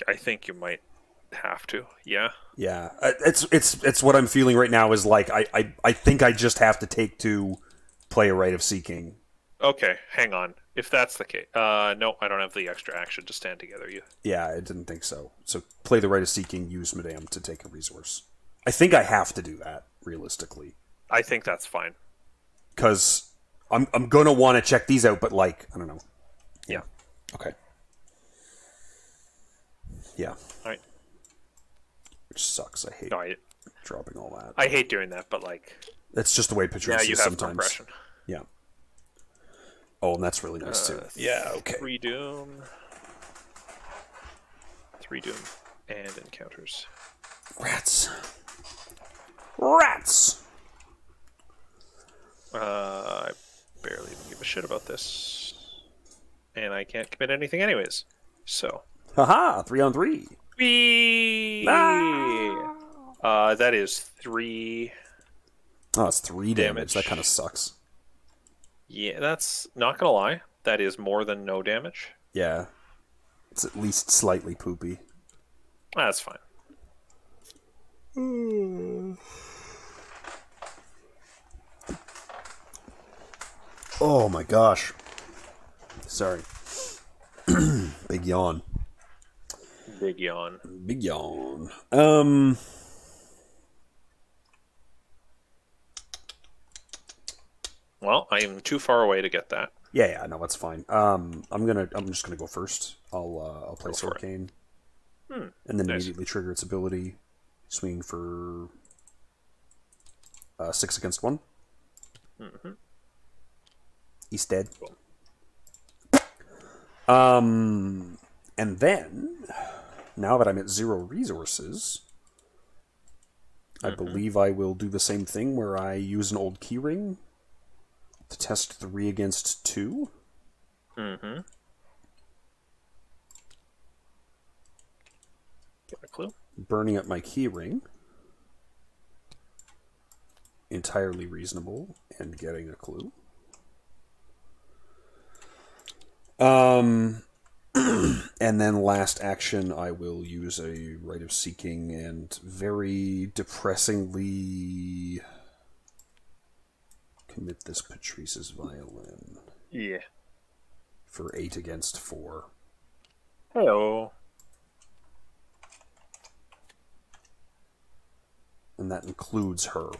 I think you might have to. Yeah. Yeah, it's what I'm feeling right now. Is like I think I just have to take 2, play a Rite of Seeking. Okay, hang on. If that's the case, no, I don't have the extra action to stand together. You. Yeah, I didn't think so. So play the Rite of Seeking, use Madame to take a resource. I think I have to do that realistically. I think that's fine. Because I'm gonna want to check these out, but like I don't know. Yeah. Okay. Yeah. All right. Which sucks. I hate No, dropping all that. I hate doing that, but like. That's just the way Patrice You is have sometimes. compression. Yeah. Oh, and that's really nice too. Yeah. Okay. 3 Doom. 3 Doom and encounters. Rats. Rats. I barely even give a shit about this, and I can't commit anything anyways. So. Haha! 3-on-3. Whee! Ah! That is 3. Oh, it's 3 damage. That kind of sucks. Yeah, that's not gonna lie. That is more than no damage. Yeah. It's at least slightly poopy. That's fine. Oh my gosh. Sorry. Big yawn. Big yawn. Big yawn. Well, I am too far away to get that. Yeah, no, that's fine. I'm just gonna go first. I'll play Sword Cane. And then immediately trigger its ability. Swing for 6 against 1. Mm-hmm. He's dead. And then, now that I'm at 0 resources, I believe I will do the same thing where I use an old keyring to test 3 against 2. Mm-hmm. Get a clue. Burning up my keyring. Entirely reasonable, and getting a clue. And then last action, I will use a Rite of Seeking and very depressingly commit this Patrice's Violin. Yeah. For 8 against 4. Hello. And that includes her.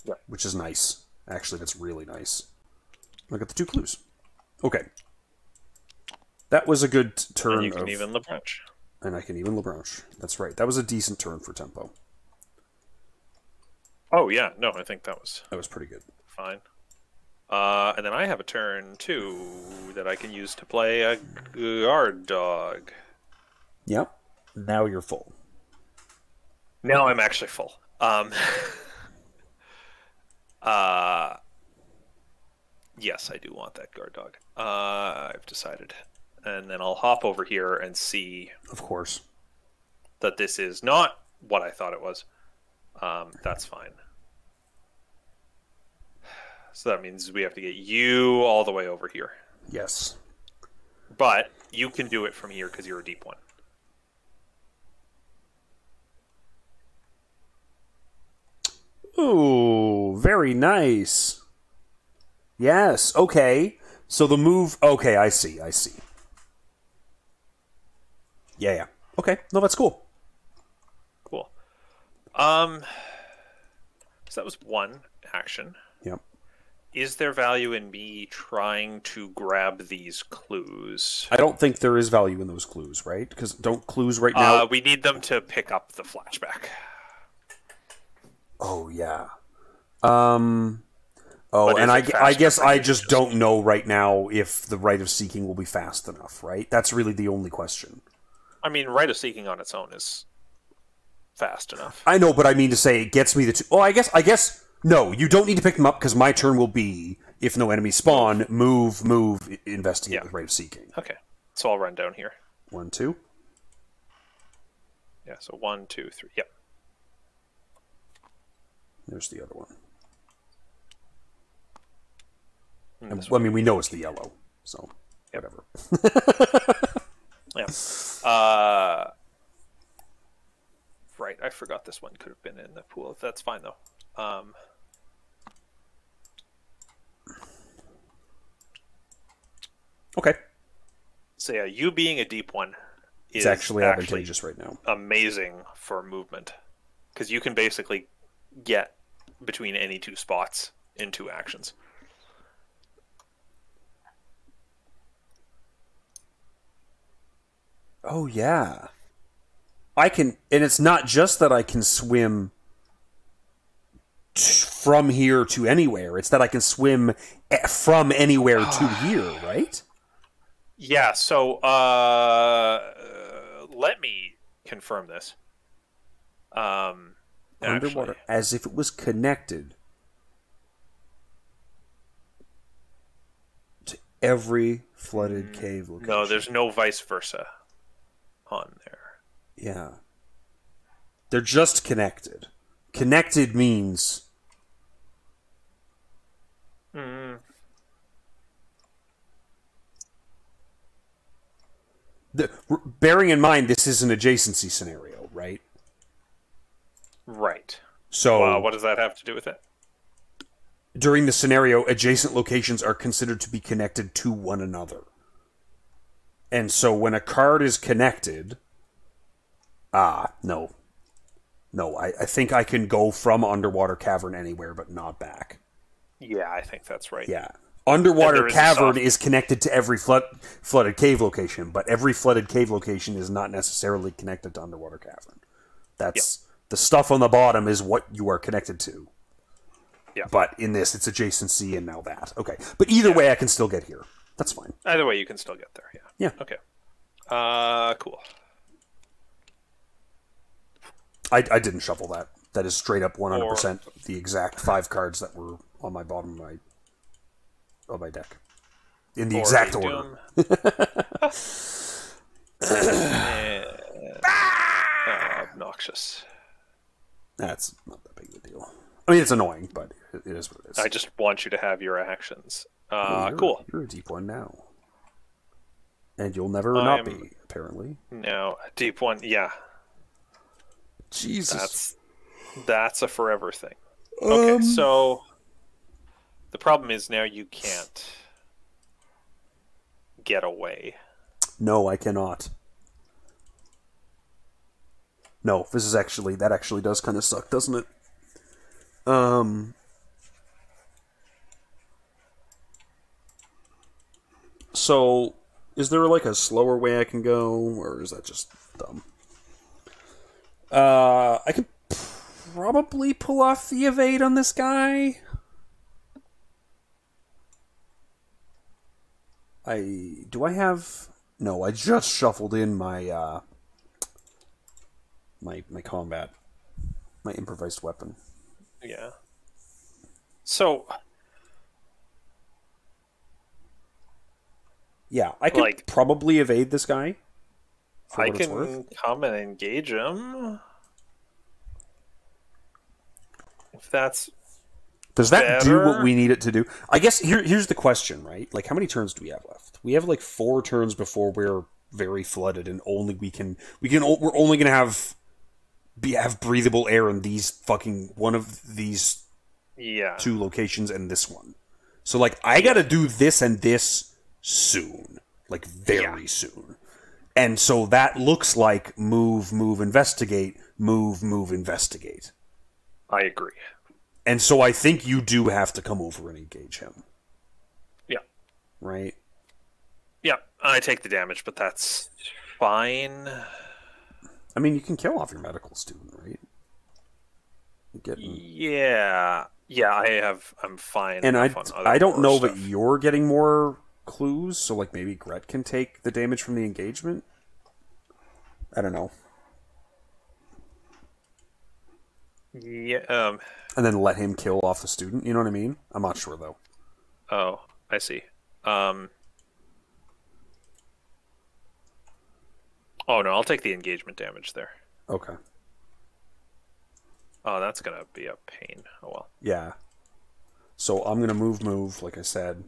Yeah. Which is nice. Actually, that's really nice. I got the 2 clues. Okay. That was a good turn. And you can even LeBranch. And I can even LeBranch. That's right. That was a decent turn for tempo. Oh, yeah. No, I think that was pretty good. fine. And then I have a turn, too, that I can use to play a guard dog. Yep. Now you're full. Now I'm actually full. Yes, I do want that guard dog. I've decided. And then I'll hop over here and see... Of course. ...that this is not what I thought it was. That's fine. So that means we have to get you all the way over here. Yes. But you can do it from here because you're a deep one. Ooh, very nice. Yes, okay. So the move... Okay, I see. Yeah. Okay, no, that's cool. Cool. So that was one action. Yep. Is there value in me trying to grab these clues? I don't think there is value in those clues, right? Because don't clues right now... We need them to pick up the flashback. Oh, yeah. And I guess I just don't know right now if the Rite of Seeking will be fast enough, right? That's really the only question. I mean, Rite of Seeking on its own is fast enough. I know, but I mean to say it gets me the two... Oh, I guess... No, you don't need to pick them up because my turn will be, if no enemies spawn, move, investigate with Rite of Seeking. Okay, so I'll run down here. 1, 2. Yeah, so 1, 2, 3. Yep. There's the other one. And this Well, I one mean, we know it's the yellow, so whatever. Yeah. Right, I forgot this one could have been in the pool. That's fine, though. Okay. So yeah, you being a deep one is It's actually advantageous right now. amazing for movement. Because you can basically get between any two spots in 2 actions. Oh, yeah. I can... And it's not just that I can swim from here to anywhere. It's that I can swim from anywhere to here, right? Yeah, so let me confirm this. Underwater, as if it was connected to every flooded cave location. No, there's no vice versa on there. Yeah. They're just connected. Connected means... bearing in mind this is an adjacency scenario, right? Right. So what does that have to do with it? during the scenario, adjacent locations are considered to be connected to one another. And so when a card is connected... no. No, I think I can go from Underwater Cavern anywhere, but not back. Yeah, I think that's right. Yeah. Underwater is Cavern is connected to every flooded cave location, but every flooded cave location is not necessarily connected to Underwater Cavern. That's... The stuff on the bottom is what you are connected to. Yeah. But in this, it's adjacency and now that. Okay. But either way, I can still get here. That's fine. Either way, you can still get there. Yeah. Yeah. Okay. Cool. I didn't shuffle that. That is straight up 100% the exact 5 cards that were on my bottom of my deck. In the exact order. Obnoxious. That's not that big of a deal. I mean, it's annoying, but it is what it is. I just want you to have your actions. Cool. You're a deep one now. And you'll never not be, apparently. No, a deep one, yeah. Jesus. That's a forever thing. Okay, so the problem is now you can't get away. No, I cannot. No, this is actually... That actually does kind of suck, doesn't it? So, is there like a slower way I can go, or is that just dumb? I could probably pull off the evade on this guy. Do I have... No, I just shuffled in my, my combat. My improvised weapon. Yeah. So... Yeah, I could probably evade this guy. I can come and engage him. If that's... Does that do what we need it to do? I guess here's the question, right? Like, how many turns do we have left? We have like 4 turns before we're very flooded, and only we're only gonna have breathable air in these fucking one of these 2 locations and this one. So like, I gotta do this and this soon, like very soon. And so that looks like move, investigate, move, investigate. I agree. And so I think you do have to come over and engage him. Yeah. Right? Yeah, I take the damage, but that's fine. I mean, you can kill off your medical student, right? Yeah, I'm fine. And I don't know that you're getting more clues, so like maybe Gret can take the damage from the engagement? I don't know. Yeah, and then let him kill off the student, you know what I mean? I'm not sure, though. Oh, I see. Oh, no, I'll take the engagement damage there. Okay. Oh, that's gonna be a pain. Oh well. Yeah. So I'm gonna move, like I said.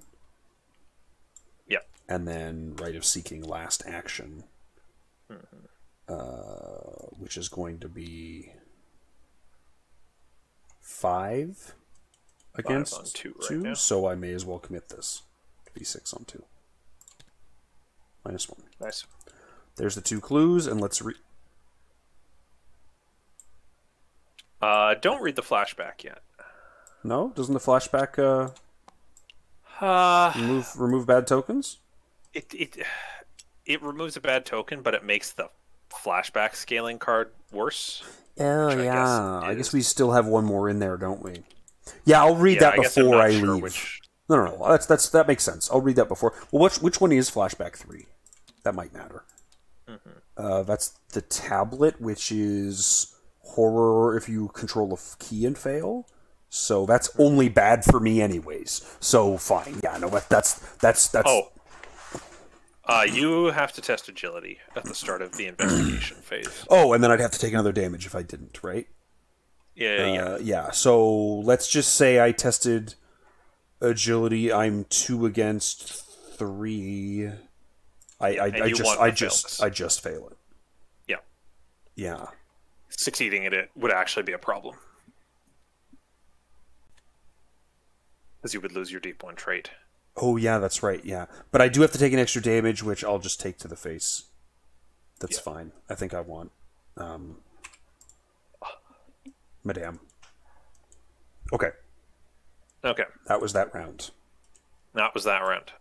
Yeah. And then Right of Seeking last action. Which is going to be 5 against 5 on 2 right 2, now. so I may as well commit this. Be 6 on 2. -1. Nice. There's the 2 clues, and let's Don't read the flashback yet. No? Doesn't the flashback remove bad tokens? It removes a bad token, but it makes the flashback scaling card worse. Oh, yeah. I guess we still have one more in there, don't we? Yeah, I'll read Yeah, that I guess I'm before not I sure leave. which- No. That makes sense. I'll read that before. Well, which one is flashback 3? That might matter. That's the tablet, which is horror if you control a key and fail. So that's only bad for me, anyways. So fine. Yeah, no, that's. Oh. You have to test agility at the start of the investigation phase. Oh, and then I'd have to take another damage if I didn't, right? Yeah. So let's just say I tested agility. I'm 2 against 3. I just fail it. Yeah. Yeah. Succeeding in it would actually be a problem. Because you would lose your deep 1 trait. Oh, yeah, that's right, yeah. But I do have to take an extra damage, which I'll just take to the face. That's fine. I think I want... Madame. Okay. Okay. That was that round. That was that round.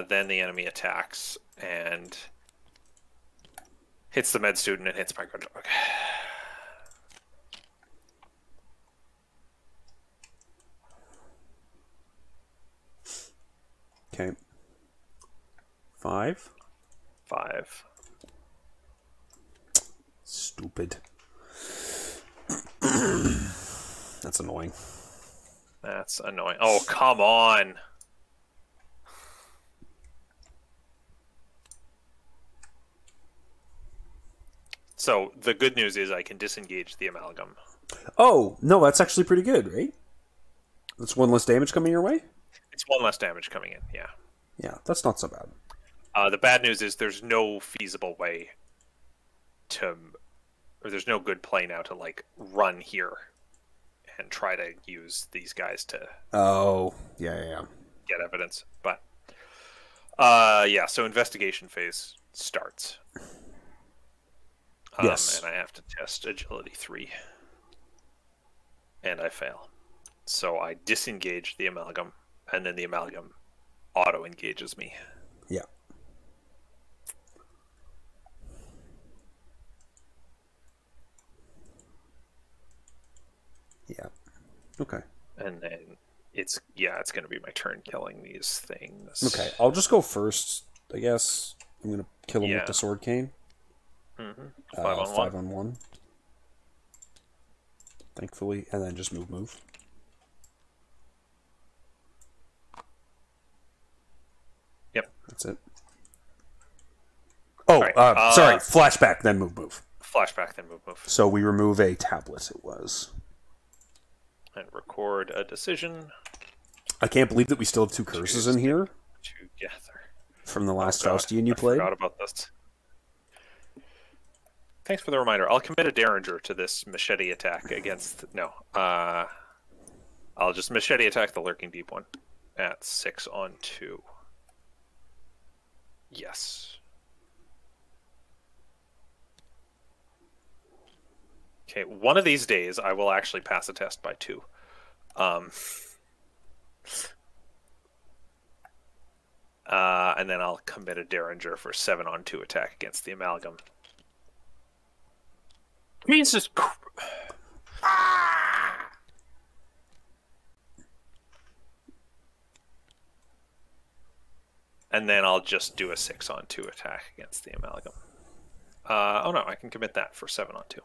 Then the enemy attacks and hits the med student and hits my guard dog. Okay. 5. 5. Stupid. That's annoying. That's annoying. Oh, come on. So the good news is I can disengage the amalgam. Oh, no, that's actually pretty good, right? That's 1 less damage coming your way? It's 1 less damage coming in, yeah. Yeah, that's not so bad. The bad news is there's no feasible way to... Or there's no good play now to, like, run here and try to use these guys to... Oh, yeah. Get evidence. But, yeah, so investigation phase starts. Yes. And I have to test agility 3. And I fail. So I disengage the amalgam, and then the amalgam auto-engages me. Yeah. Yeah. Okay. And then it's going to be my turn killing these things. Okay, I'll just go first, I guess. I'm going to kill him with the sword cane. 5 on 1. 5 on 1. Thankfully, and then just move. Yep. That's it. Oh, right. Sorry. Flashback, then move. Flashback, then move. So we remove a tablet, it was. And record a decision. I can't believe that we still have 2 curses in here. Together. From the last Faustian you played. I forgot about this. Thanks for the reminder. I'll commit a Derringer to this machete attack against... No. I'll just machete attack the Lurking Deep one at 6 on 2. Yes. Okay, one of these days I will actually pass a test by 2. And then I'll commit a Derringer for 7 on 2 attack against the Amalgam. Jesus Christ. And then I'll just do a 6 on 2 attack against the Amalgam. Oh no, I can commit that for 7 on 2.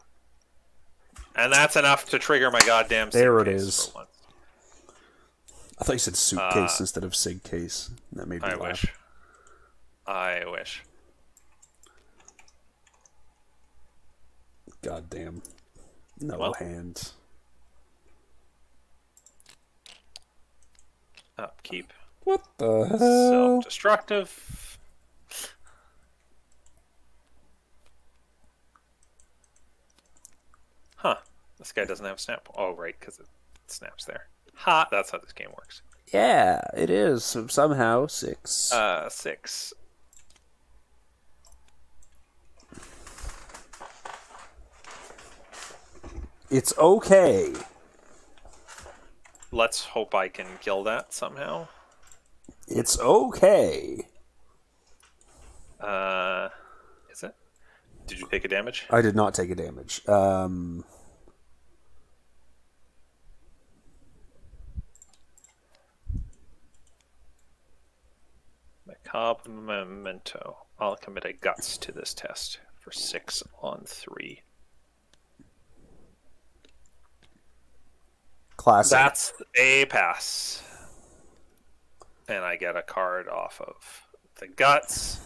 And that's enough to trigger my goddamn suitcase. There it is. For once. I thought you said suitcase instead of sig case. That made me laugh. I wish. goddamn. No Well. hand. Upkeep. What the hell? Self-destructive. Huh. This guy doesn't have snap. Oh, right, because it snaps there. Ha! That's how this game works. Yeah, it is. Somehow 6. 6. It's okay. Let's hope I can kill that somehow. It's okay. Is it? Did you take a damage? I did not take a damage. Macabre memento. I'll commit a guts to this test for 6 on 3. Classic. That's a pass. And I get a card off of the guts.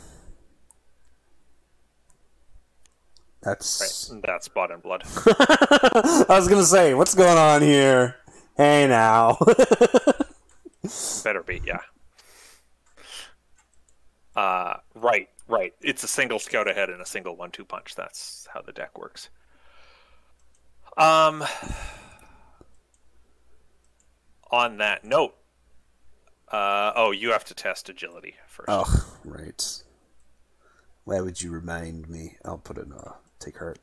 That's... Right, that's blood and blood. I was going to say, what's going on here? Hey, now. Better be, yeah. Right. It's a single scout ahead and a single 1-2 punch. That's how the deck works. On that note, you have to test agility first. Oh, right. Where would you remind me? I'll put it in take heart.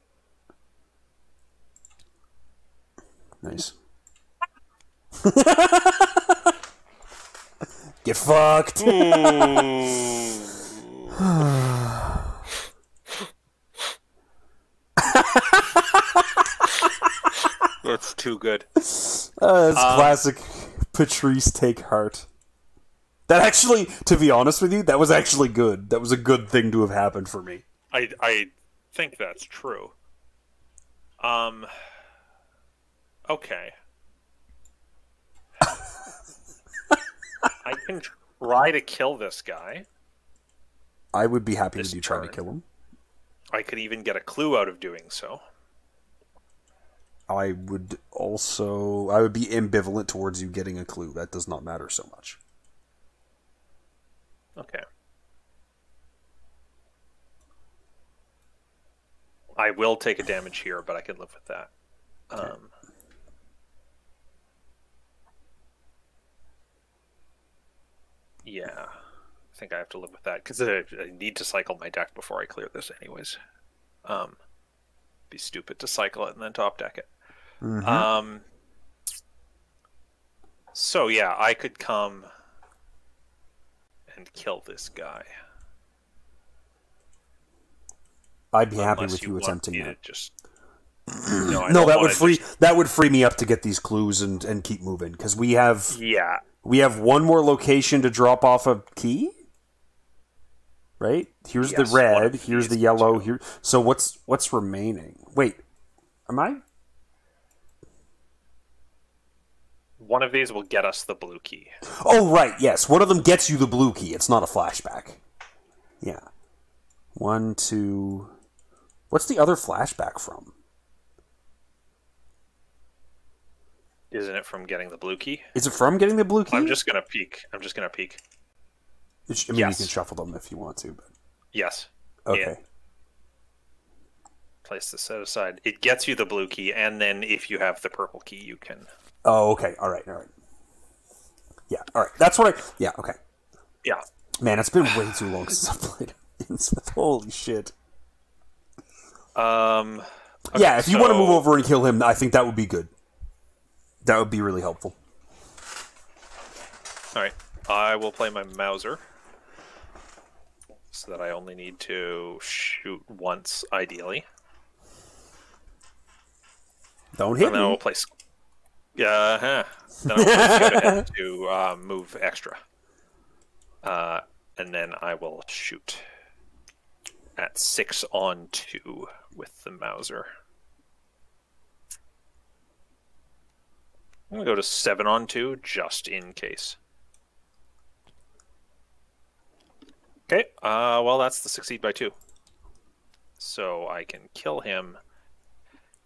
Nice. Get fucked. That's too good. That's classic Patrice take heart. That actually, to be honest with you, that was actually good. That was a good thing to have happened for me. I think that's true. Okay. I can try to kill this guy. I would be happy This with you trying to turn. kill him. I could even get a clue out of doing so. I would be ambivalent towards you getting a clue. That does not matter so much. Okay. I will take a damage here, but I can live with that. Yeah, I think I have to live with that because I need to cycle my deck before I clear this, anyways. Be stupid to cycle it and then top deck it. Mm-hmm. So yeah, I could come and kill this guy. I'd be happy Unless with you want attempting me that. to just no, I No, don't that wanna would free me up to get these clues and keep moving because we have Yeah, one more location to drop off a key. Right? Here's Yes, the one red. of Here's the these yellow. two. Here. So what's remaining? Wait, am I? one of these will get us the blue key. Oh right, yes. One of them gets you the blue key. It's not a flashback. Yeah. 1, 2. What's the other flashback from? Isn't it from getting the blue key? Is it from getting the blue key? I'm just gonna peek. I mean, Yes. you can shuffle them if you want to, but Yes. okay. Yeah. Place the set aside. It gets you the blue key, and then if you have the purple key, you can. Oh, okay. All right. Yeah. All right. That's what I. Yeah. Okay. Yeah. Man, it's been way too long since I played Innsmouth. Holy shit. Okay, Yeah. If you want to move so- over and kill him, I think that would be good. That would be really helpful. All right. I will play my Mauser, so that I only need to shoot once, ideally. Don't hit And then I me. will play. Then I will play Scout ahead to move extra. And then I will shoot at 6 on 2 with the Mauser. I'm going to go to 7 on 2 just in case. Okay, well, that's the succeed by 2. So I can kill him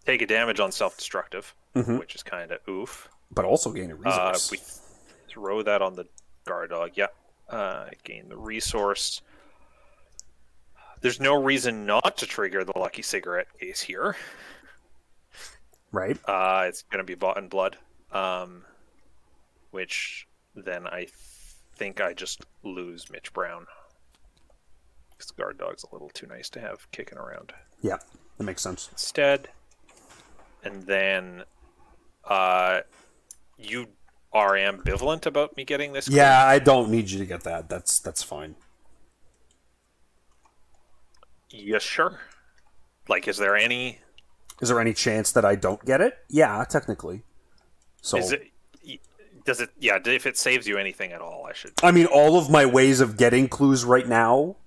take a damage on self-destructive, which is kind of oof. But also gain a resource. We throw that on the guard dog. Yeah. Gain the resource. There's no reason not to trigger the lucky cigarette case here. Right. It's going to be bought in blood. Which then I think I just lose Mitch Brown. Because the guard dog's a little too nice to have kicking around. Yeah, that makes sense. Instead. And then you are ambivalent about me getting this. Yeah, I don't need you to get that. That's fine. Yes, sure. Like, is there any chance that I don't get it? Yeah, technically. So does it? Yeah, if it saves you anything at all, I should. I mean, all of my ways of getting clues right now,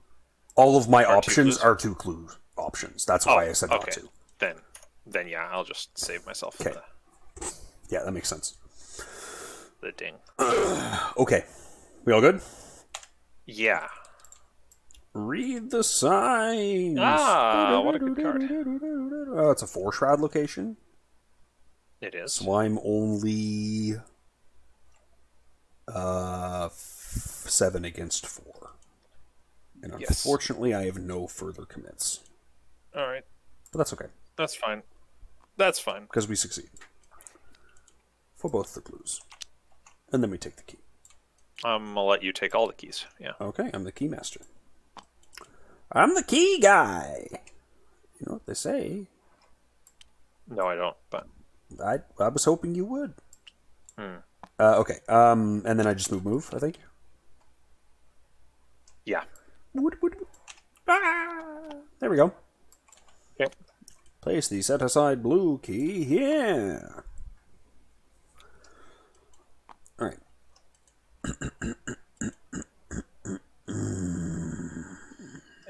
all of my options are 2 clue options. That's why I said not to. Then yeah, I'll just save myself Yeah, that makes sense. the ding. Okay. We all good? Yeah. Read the signs. What a good card. It's a 4 shroud location. It is. So I'm only 7 against 4. And unfortunately, I have no further commits. All right. But that's okay. That's fine. That's fine. Because we succeed. For both the clues. And then we take the key. I'm going to let you take all the keys. Yeah. Okay, I'm the key master. I'm the key guy. You know what they say. No, I don't, but... I was hoping you would. Okay, and then I just move, I think. Yeah. There we go. Okay. Place the set-aside blue key here. Alright.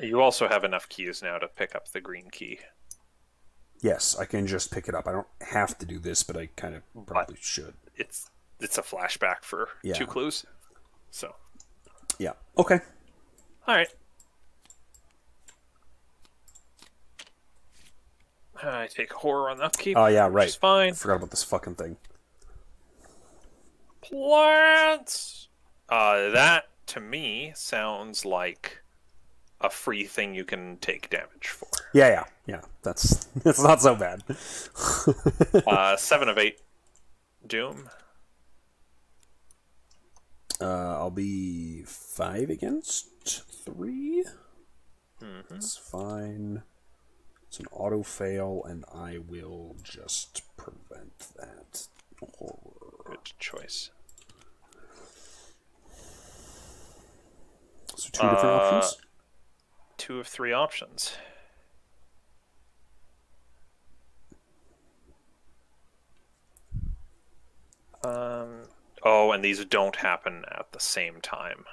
You also have enough keys now to pick up the green key. Yes, I can just pick it up. I don't have to do this, but I kind of probably should. It's a flashback for 2 clues. So. Yeah. Okay. All right. I take horror on the upkeep. Oh, yeah, right. Which is fine. Forgot about this fucking thing. Plants! That, to me, sounds like a free thing you can take damage for. Yeah. That's not so bad. 7 of 8. Doom. I'll be 5 against 3. That's fine. It's an auto fail, and I will just prevent that. Horror. Good choice. So 2 different options? 2 of 3 options. Oh, and these don't happen at the same time.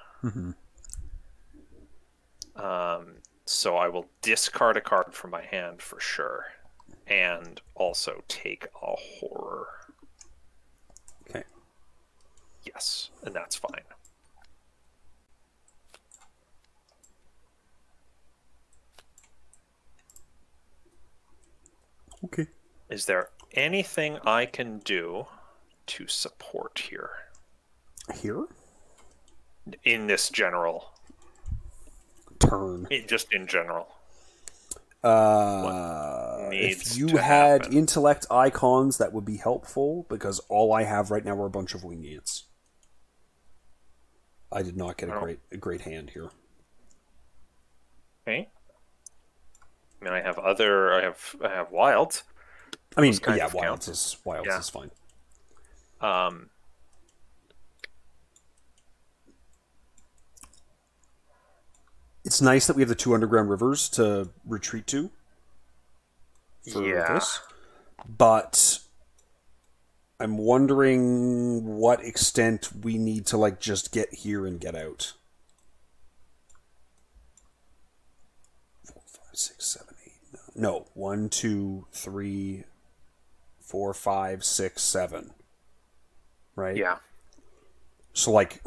So I will discard a card from my hand for sure, and also take a horror. Okay. Yes, and that's fine. Okay. Is there anything I can do to support here? Here? In this general turn. Just in general. If you had intellect icons, that would be helpful, because all I have right now are a bunch of wing ants. I did not get a great hand here. Okay. I mean, I have wilds. I mean, yeah, wilds is fine. It's nice that we have the 2 underground rivers to retreat to. For this. But I'm wondering what extent we need to, like, just get here and get out. 4, 5, 6, 7, 8, 9. No, 1, 2, 3, 4, 5, 6, 7. Right? Yeah. So, like,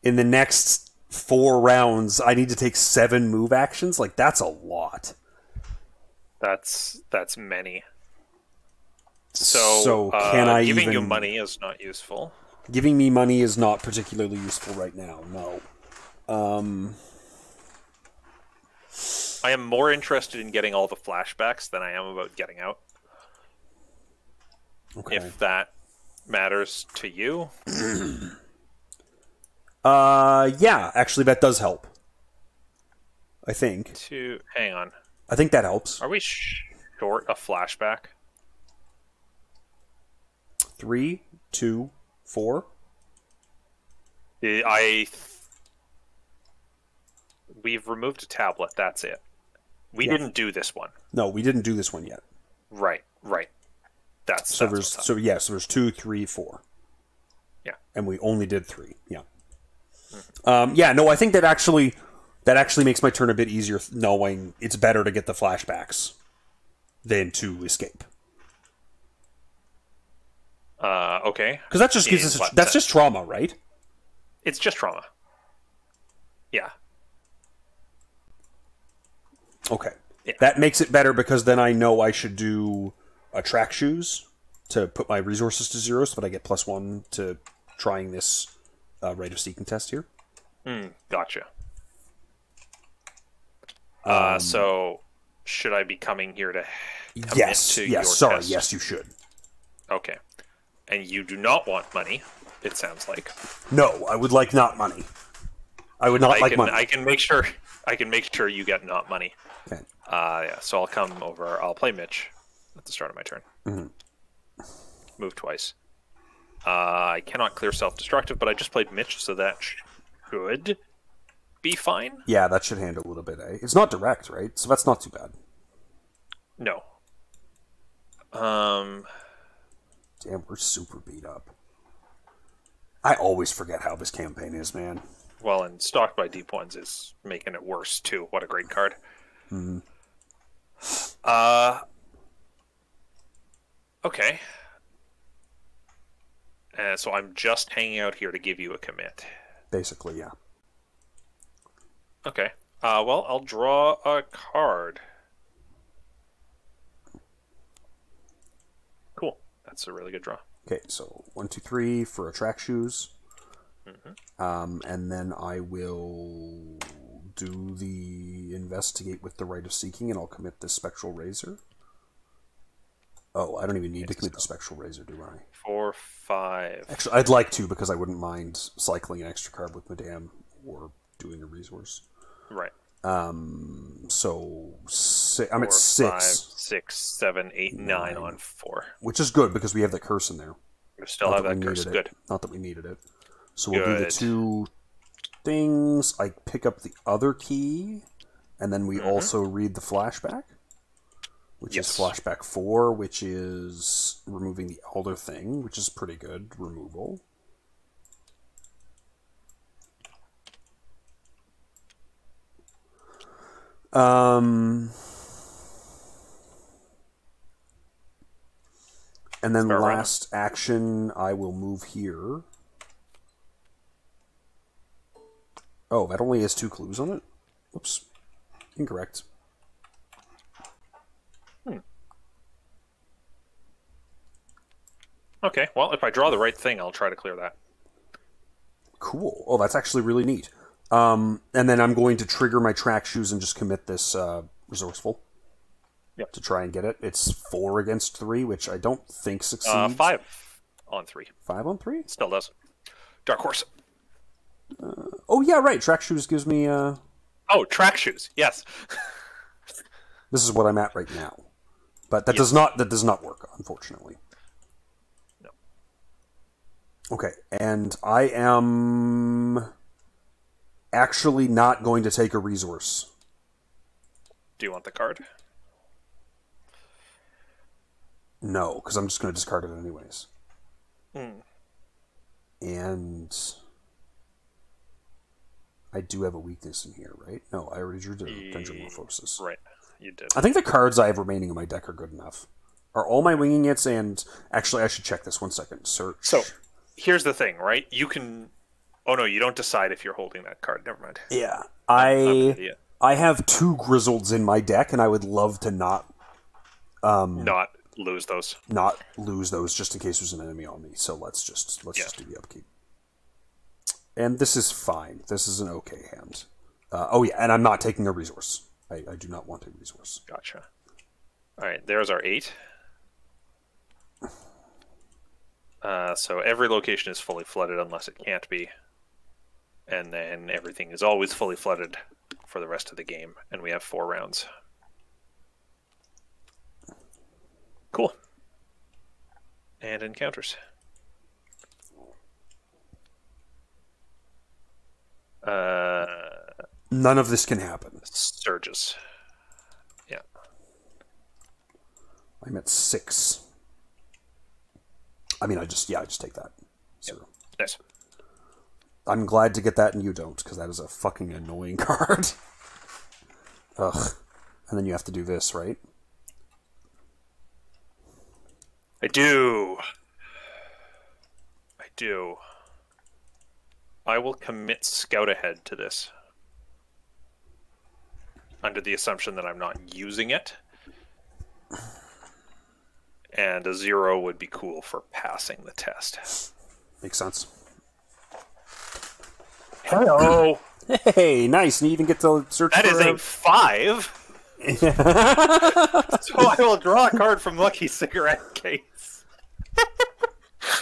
in the next 4 rounds, I need to take 7 move actions. Like, that's a lot. That's many. So can I giving even... you money is not useful. Giving me money is not particularly useful right now, no. I am more interested in getting all the flashbacks than I am about getting out. Okay. If that matters to you. Yeah, actually that does help. I think. Hang on. I think that helps. Are we short a flashback? 3, 2, 4. We've removed a tablet, that's it. We didn't do this one. No, we didn't do this one yet. Right. That's there's 2, 3, 4. Yeah. And we only did 3. Yeah. Yeah, no, I think that actually makes my turn a bit easier, knowing it's better to get the flashbacks than to escape. Okay. Because that just gives us that's just trauma, right? It's just trauma. Yeah. Okay. Yeah. That makes it better because then I know I should do track shoes to put my resources to 0 so that I get +1 to trying this rite of seeking test here. Gotcha. So should I be coming here to commit to your test? Yes, you should. Okay. And you do not want money, it sounds like. No, I would like not money. I would not like money. I can make sure you get not money. Okay. Yeah, so I'll come over. I'll play Mitch at the start of my turn. Mm-hmm. Move twice. I cannot clear self-destructive, but I just played Mitch, so that should be fine. Yeah, that should handle a little bit, eh? It's not direct, right? So that's not too bad. No. Damn, we're super beat up. I always forget how this campaign is, man. Well, and Stalked by Deep Ones is making it worse, too. What a great card. Mm-hmm. Okay. So I'm just hanging out here to give you a commit. Basically, yeah. Okay. Well, I'll draw a card. Cool. That's a really good draw. Okay, so 1, 2, 3 for track shoes. Mm-hmm. And then I will do the investigate with the rite of seeking, and I'll commit the spectral razor. Oh, I don't even need to commit the spectral razor, do I? 4, 5. Actually, I'd like to, because I wouldn't mind cycling an extra card with Madame or doing a resource. Right. So I'm at 6. 5, 6, 7, 8, 9 on 4. Which is good, because we have the curse in there. You still have that curse. Good. Not that we needed it. So we'll do the 2 things. I pick up the other key, and then we also read the flashback, which is flashback 4, which is removing the elder thing, which is pretty good removal. And then last action, I will move here. Oh, that only has 2 clues on it? Oops. Incorrect. Okay, well, if I draw the right thing, I'll try to clear that. Cool. Oh, that's actually really neat. And then I'm going to trigger my track shoes and just commit this resourceful. Yep. To try and get it. It's 4 against 3, which I don't think succeeds. 5 on 3. 5 on 3? Still does. Dark Horse. Oh, yeah, right. Track shoes gives me... Oh, track shoes. Yes. This is what I'm at right now. But that does not work, unfortunately. No. Okay, and I am actually not going to take a resource. Do you want the card? No, because I'm just going to discard it anyways. And I do have a weakness in here, right? No, I already drew the Dungeon Morphosis. Right, you did. I think the cards I have remaining in my deck are good enough. Are all my winging its and... Actually, I should check this 1 second. Search. So, here's the thing, right? You can... Oh, no, you don't decide if you're holding that card. Never mind. Yeah. I'm an idiot. I have 2 Grizzleds in my deck, and I would love to not... Not lose those. not lose those just in case there's an enemy on me. So let's just do the upkeep. And this is fine. This is an okay hand. Oh yeah, and I'm not taking a resource. I do not want a resource. Gotcha. All right, there's our 8. So every location is fully flooded unless it can't be. And then everything is always fully flooded for the rest of the game. And we have 4 rounds. Cool. And encounters. None of this can happen. Surges. Yeah. I'm at 6. I mean, I just take that. So. Yep. Nice. I'm glad to get that and you don't, because that is a fucking annoying card. Ugh. And then you have to do this, right? I do. I will commit Scout Ahead to this. Under the assumption that I'm not using it. And a 0 would be cool for passing the test. Makes sense. Hello! Hey, nice. And you even get to search That for... is a 5! So I will draw a card from Lucky Cigarette Case.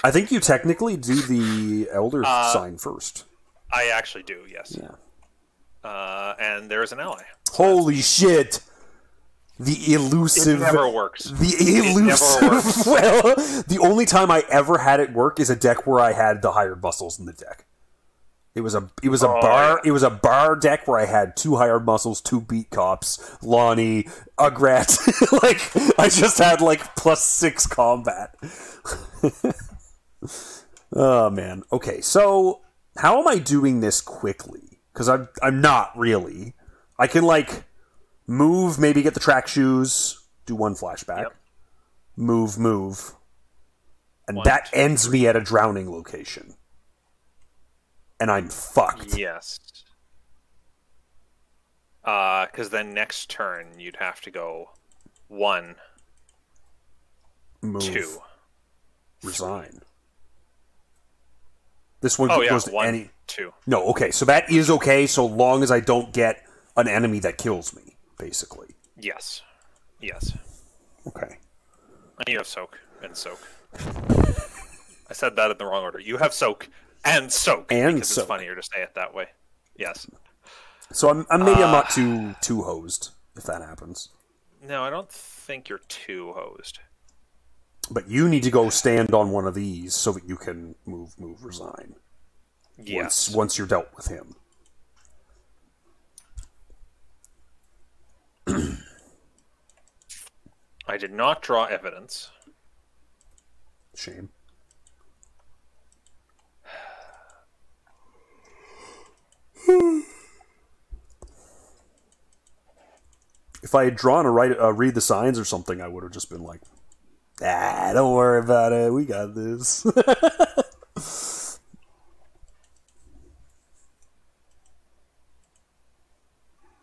I think you technically do the Elder sign first. I actually do, yes. Yeah. And there's an ally. Holy shit! The elusive... It never works. The elusive... It never works. Well, the only time I ever had it work is a deck where I had the hired muscles in the deck. It was a bar deck where I had 2 hired muscles, 2 beat cops, Lonnie, Ugrat. Like, I just had like +6 combat. Oh man. Okay, so how am I doing this quickly? Because I'm not really. I can like move, maybe get the track shoes, do 1 flashback, Yep. move, and 1, that 2, ends me at a drowning location. And I'm fucked. Yes. Because then next turn you'd have to go 1, Move. 2. Resign. This one Oh yeah, goes to 1, any... 2. No, okay, so that is okay so long as I don't get an enemy that kills me, basically. Yes. Yes. Okay. And you have Soak and Soak. I said that in the wrong order. You have Soak and Soak. And because Soak. it's funnier to say it that way. Yes. So I'm not too hosed, if that happens. No, I don't think you're too hosed. But you need to go stand on one of these so that you can move, resign. Yes. Once you're dealt with him. I did not draw evidence. Shame. If I had drawn a read the signs or something, I would have just been like, don't worry about it. We got this.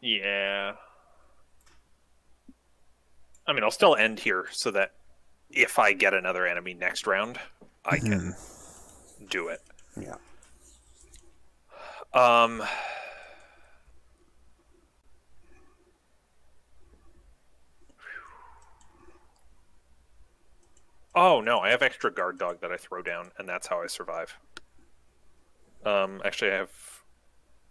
Yeah. I mean, I'll still end here so that if I get another enemy next round, I can do it. Yeah. Oh no, I have extra guard dog that I throw down, and that's how I survive. Actually, I have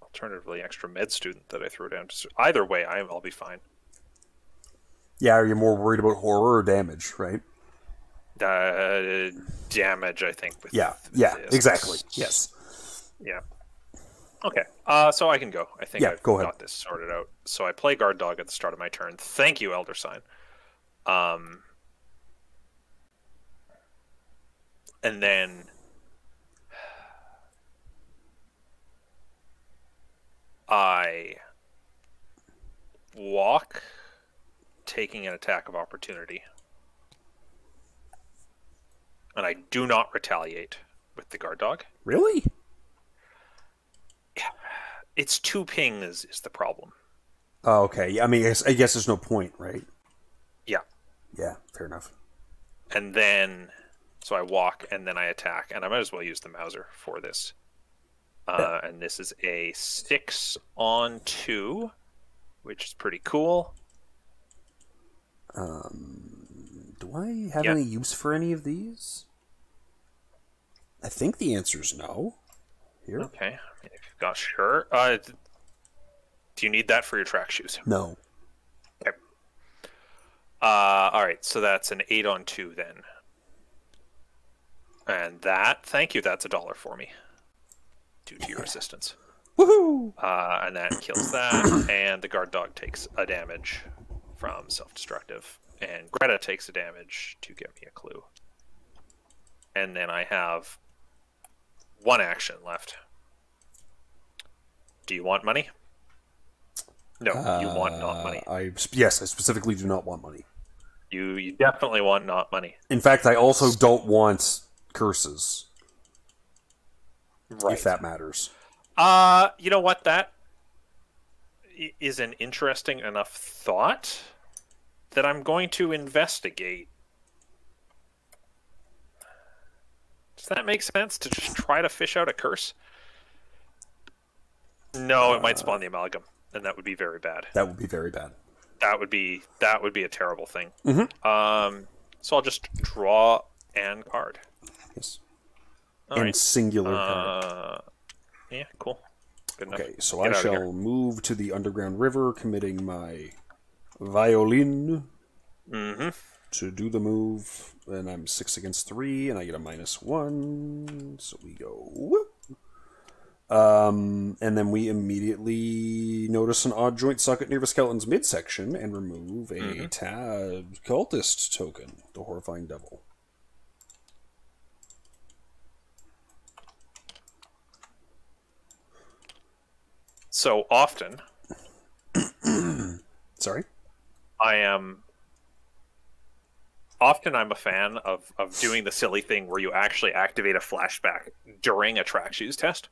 alternatively extra med student that I throw down. Either way, I'll be fine. Yeah, are you more worried about horror or damage, right? Damage, I think. With Yeah, this. exactly. Yes. Yeah. Okay, so I can go. I think I've go ahead. got this sorted out. So I play guard dog at the start of my turn. Thank you, Elder Sign. And then I walk, taking an attack of opportunity. And I do not retaliate with the guard dog. Really? It's 2 ping is the problem. Oh, okay. I mean, I guess there's no point, right? Yeah. Yeah, fair enough. And then, so I walk and then I attack, and I might as well use the Mauser for this. And this is a 6-on-2, which is pretty cool. Do I have any use for any of these? I think the answer is no. Here. Okay. If you've got sure. Do you need that for your track shoes? No. Okay. All right, so that's an 8-on-2 then. And that, thank you, that's $1 for me. Due to your assistance. Woohoo! And that kills that, and the guard dog takes a damage from self-destructive. And Greta takes a damage to give me a clue. And then I have 1 action left. Do you want money? No, you want not money. Yes, I specifically do not want money. You definitely want not money. In fact, I also don't want curses. Right. If that matters. You know what? That is an interesting enough thought that I'm going to investigate. Does that make sense to just try to fish out a curse? No, it might spawn the amalgam, and that would be very bad. That would be very bad. That would be a terrible thing. Mm-hmm. So I'll just draw and card. Yes. All and right. singular card. Yeah, cool. Good enough. Okay, so Get I out of here. shall move to the underground river, committing my violin to do the move. And I'm 6 against 3, and I get a -1. So we go. Whoop. And then we immediately notice an odd joint socket near the skeleton's midsection and remove a tabbed cultist token, the Horrifying Devil. So often, Sorry? I'm a fan of doing the silly thing where you actually activate a flashback during a track shoes test.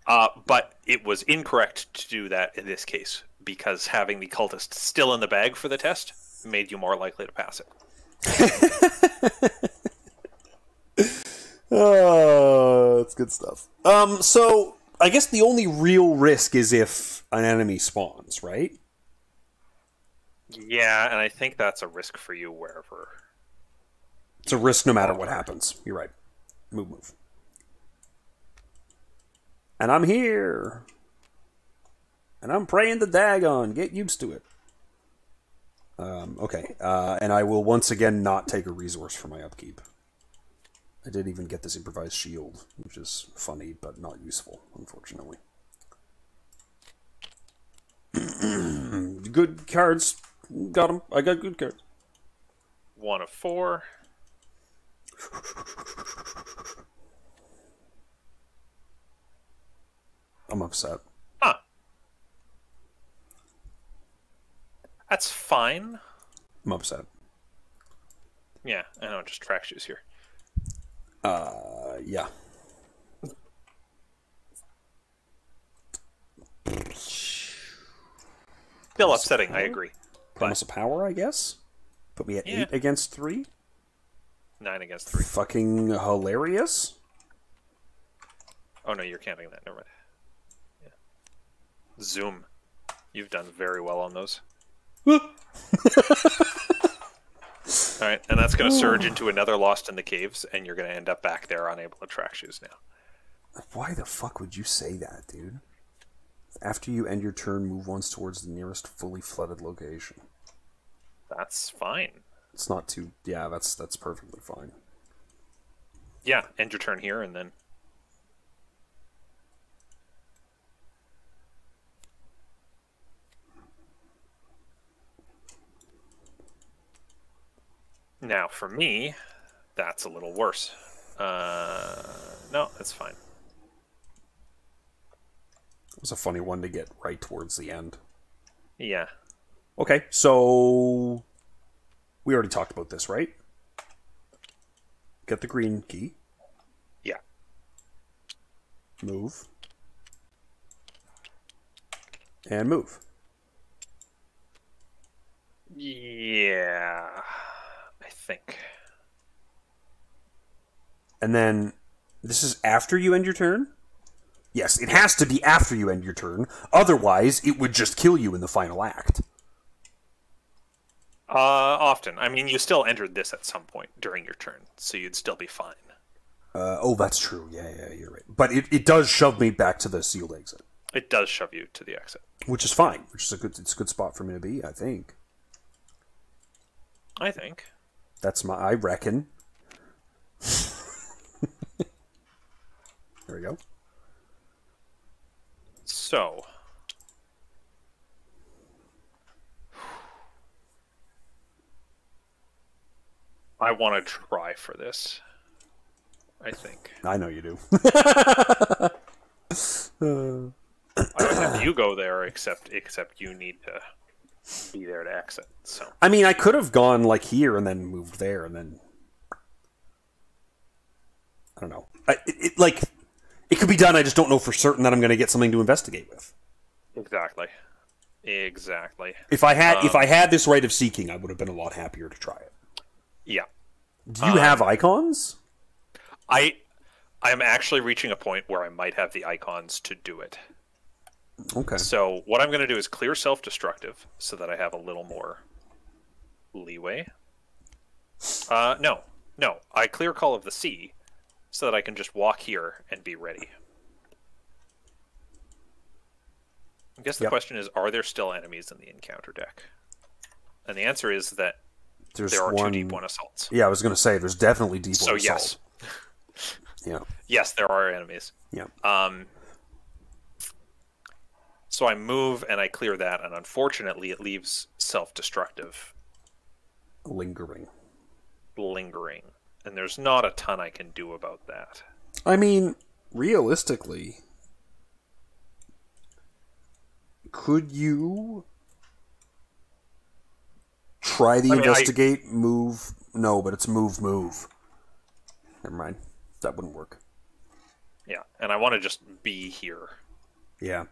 But it was incorrect to do that in this case, because having the cultist still in the bag for the test made you more likely to pass it. Oh, that's good stuff. So I guess the only real risk is if an enemy spawns, right? Yeah, and I think that's a risk for you wherever. It's a risk no matter what happens. You're right. Move. And I'm here. And I'm praying to Dagon. Get used to it. Okay. And I will once again not take a resource for my upkeep. I did even get this improvised shield, which is funny, but not useful, unfortunately. Good cards. Got them. I got good cards. 1 of 4. I'm upset. Huh. That's fine. I'm upset. Yeah, I know, just track shoes here. Yeah. Still upsetting, I agree. Promise of power, I guess? Put me at 8 against 3? 9 against 3. Fucking hilarious? Oh no, you're counting that. Never mind. Yeah. Zoom. You've done very well on those. Alright, and that's going to surge into another Lost in the Caves, and you're going to end up back there unable to track shoes now. Why the fuck would you say that, dude? After you end your turn, move once towards the nearest fully flooded location. That's fine. It's not too... Yeah, that's perfectly fine. Yeah, end your turn here, and then... Now, for me, that's a little worse. No, that's fine. It was a funny one to get right towards the end. Yeah. Okay, so... We already talked about this, right? Get the green key. Yeah. Move. And move. Yeah, I think. And then this is after you end your turn? Yes, it has to be after you end your turn. Otherwise, it would just kill you in the final act. Often. I mean, you still entered this at some point during your turn, so you'd still be fine. Oh, that's true. Yeah, you're right. But it does shove me back to the sealed exit. It does shove you to the exit. Which is fine. Which is it's a good spot for me to be, I think. I think. I reckon. There we go. So. I want to try for this. I think. I know you do. I don't have you go there, except you need to be there to exit. So. I mean, I could have gone like here and then moved there and then. I don't know. It could be done. I just don't know for certain that I'm going to get something to investigate with. Exactly. If I had this right of seeking, I would have been a lot happier to try it. Yeah. Do you have icons? I'm actually reaching a point where I might have the icons to do it. Okay. So what I'm going to do is clear self-destructive so that I have a little more leeway. No. I clear Call of the Sea so that I can just walk here and be ready. I guess the question is, are there still enemies in the encounter deck? And the answer is that there are 2 Deep One assaults. Yeah, I was going to say, there's definitely Deep One assault. Yes. Yeah. Yes, there are enemies. Yeah. So I move and I clear that, and unfortunately it leaves self-destructive lingering. And there's not a ton I can do about that. I mean, realistically, could you try the investigate, move? No, but it's move. Never mind. That wouldn't work. Yeah, and I want to just be here. Yeah.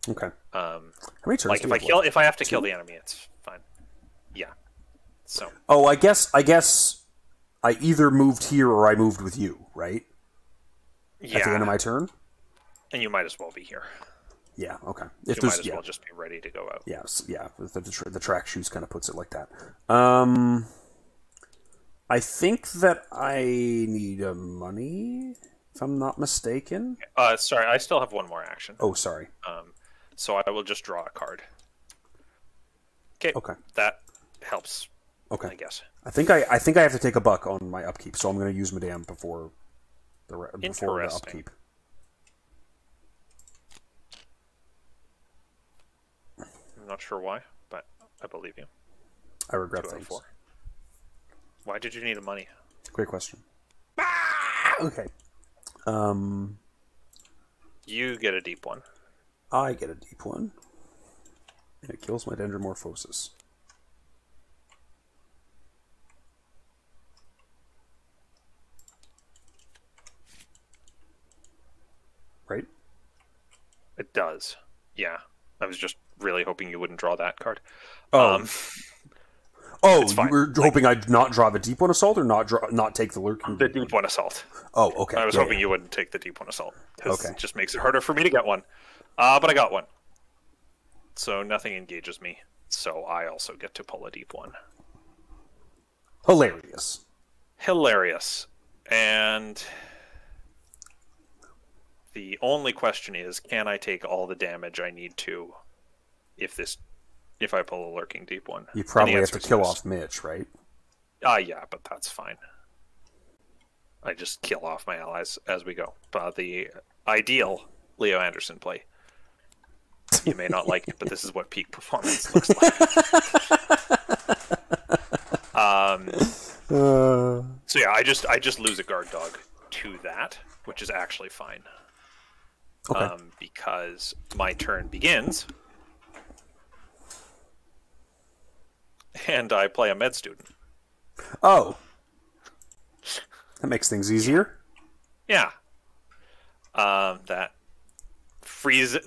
Okay. How many turns? Like if I have to kill the enemy, it's fine. Yeah. So. Oh, I guess I either moved here or I moved with you, right? Yeah. At the end of my turn. And you might as well be here. Yeah. Okay. You might as well just be ready to go out. Yes. Yeah. The track shoes kind of puts it like that. I think that I need money, if I'm not mistaken. Sorry, I still have one more action. Oh, sorry. So I will just draw a card. Okay. That helps. Okay. I guess. I think I have to take a buck on my upkeep, so I'm going to use Madame before the upkeep. I'm not sure why, but I believe you. I regret things. Why did you need the money? Great question. Okay. You get a Deep One. I get a Deep One. And it kills my Dendromorphosis. Right? It does. Yeah. I was just really hoping you wouldn't draw that card. Oh. You were hoping I'd not draw the Deep One Assault or not take the Lurking? The Deep One Assault. Oh, okay. I was hoping you wouldn't take the Deep One Assault. Okay. It just makes it harder for me to get one. But I got one. So nothing engages me. So I also get to pull a Deep One. Hilarious. And the only question is, can I take all the damage I need to if I pull a Lurking Deep One? You probably have to kill off Mitch, right? Yeah, but that's fine. I just kill off my allies as we go. But the ideal Leo Anderson play. You may not like it, but this is what peak performance looks like. So yeah, I just lose a guard dog to that, which is actually fine. Okay. Because my turn begins, and I play a med student. Oh. That makes things easier. Yeah. That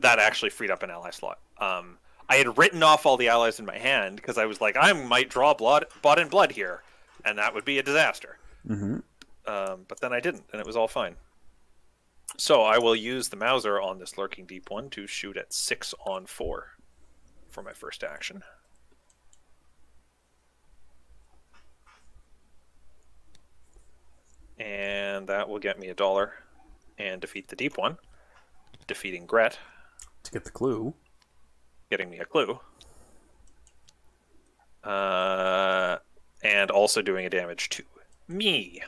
actually freed up an ally slot. I I had written off all the allies in my hand because I was like, I might draw blood, bought in blood here, and that would be a disaster. Mm-hmm. But then I didn't, and it was all fine. So I will use the Mauser on this Lurking Deep one to shoot at 6 on 4 for my first action. And that will get me $1 and defeat the Deep one, defeating Gret. To get the clue. Getting me a clue. And also doing a damage to me.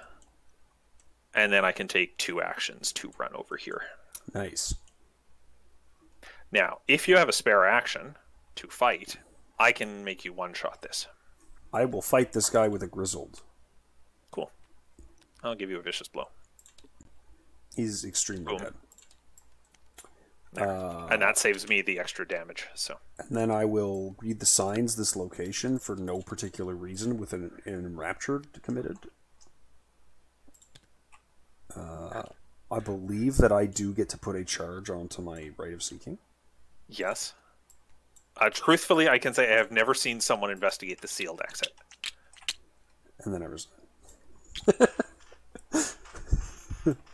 And then I can take 2 actions to run over here. Nice. Now, if you have a spare action to fight, I can make you one-shot this. I will fight this guy with a grizzled. Cool. I'll give you a vicious blow. He's extremely dead. And that saves me the extra damage. So. And then I will read the signs this location for no particular reason with an enraptured committed. I believe that I do get to put a charge onto my Rite of Seeking. Yes. Truthfully, I can say I have never seen someone investigate the sealed exit. And then I was...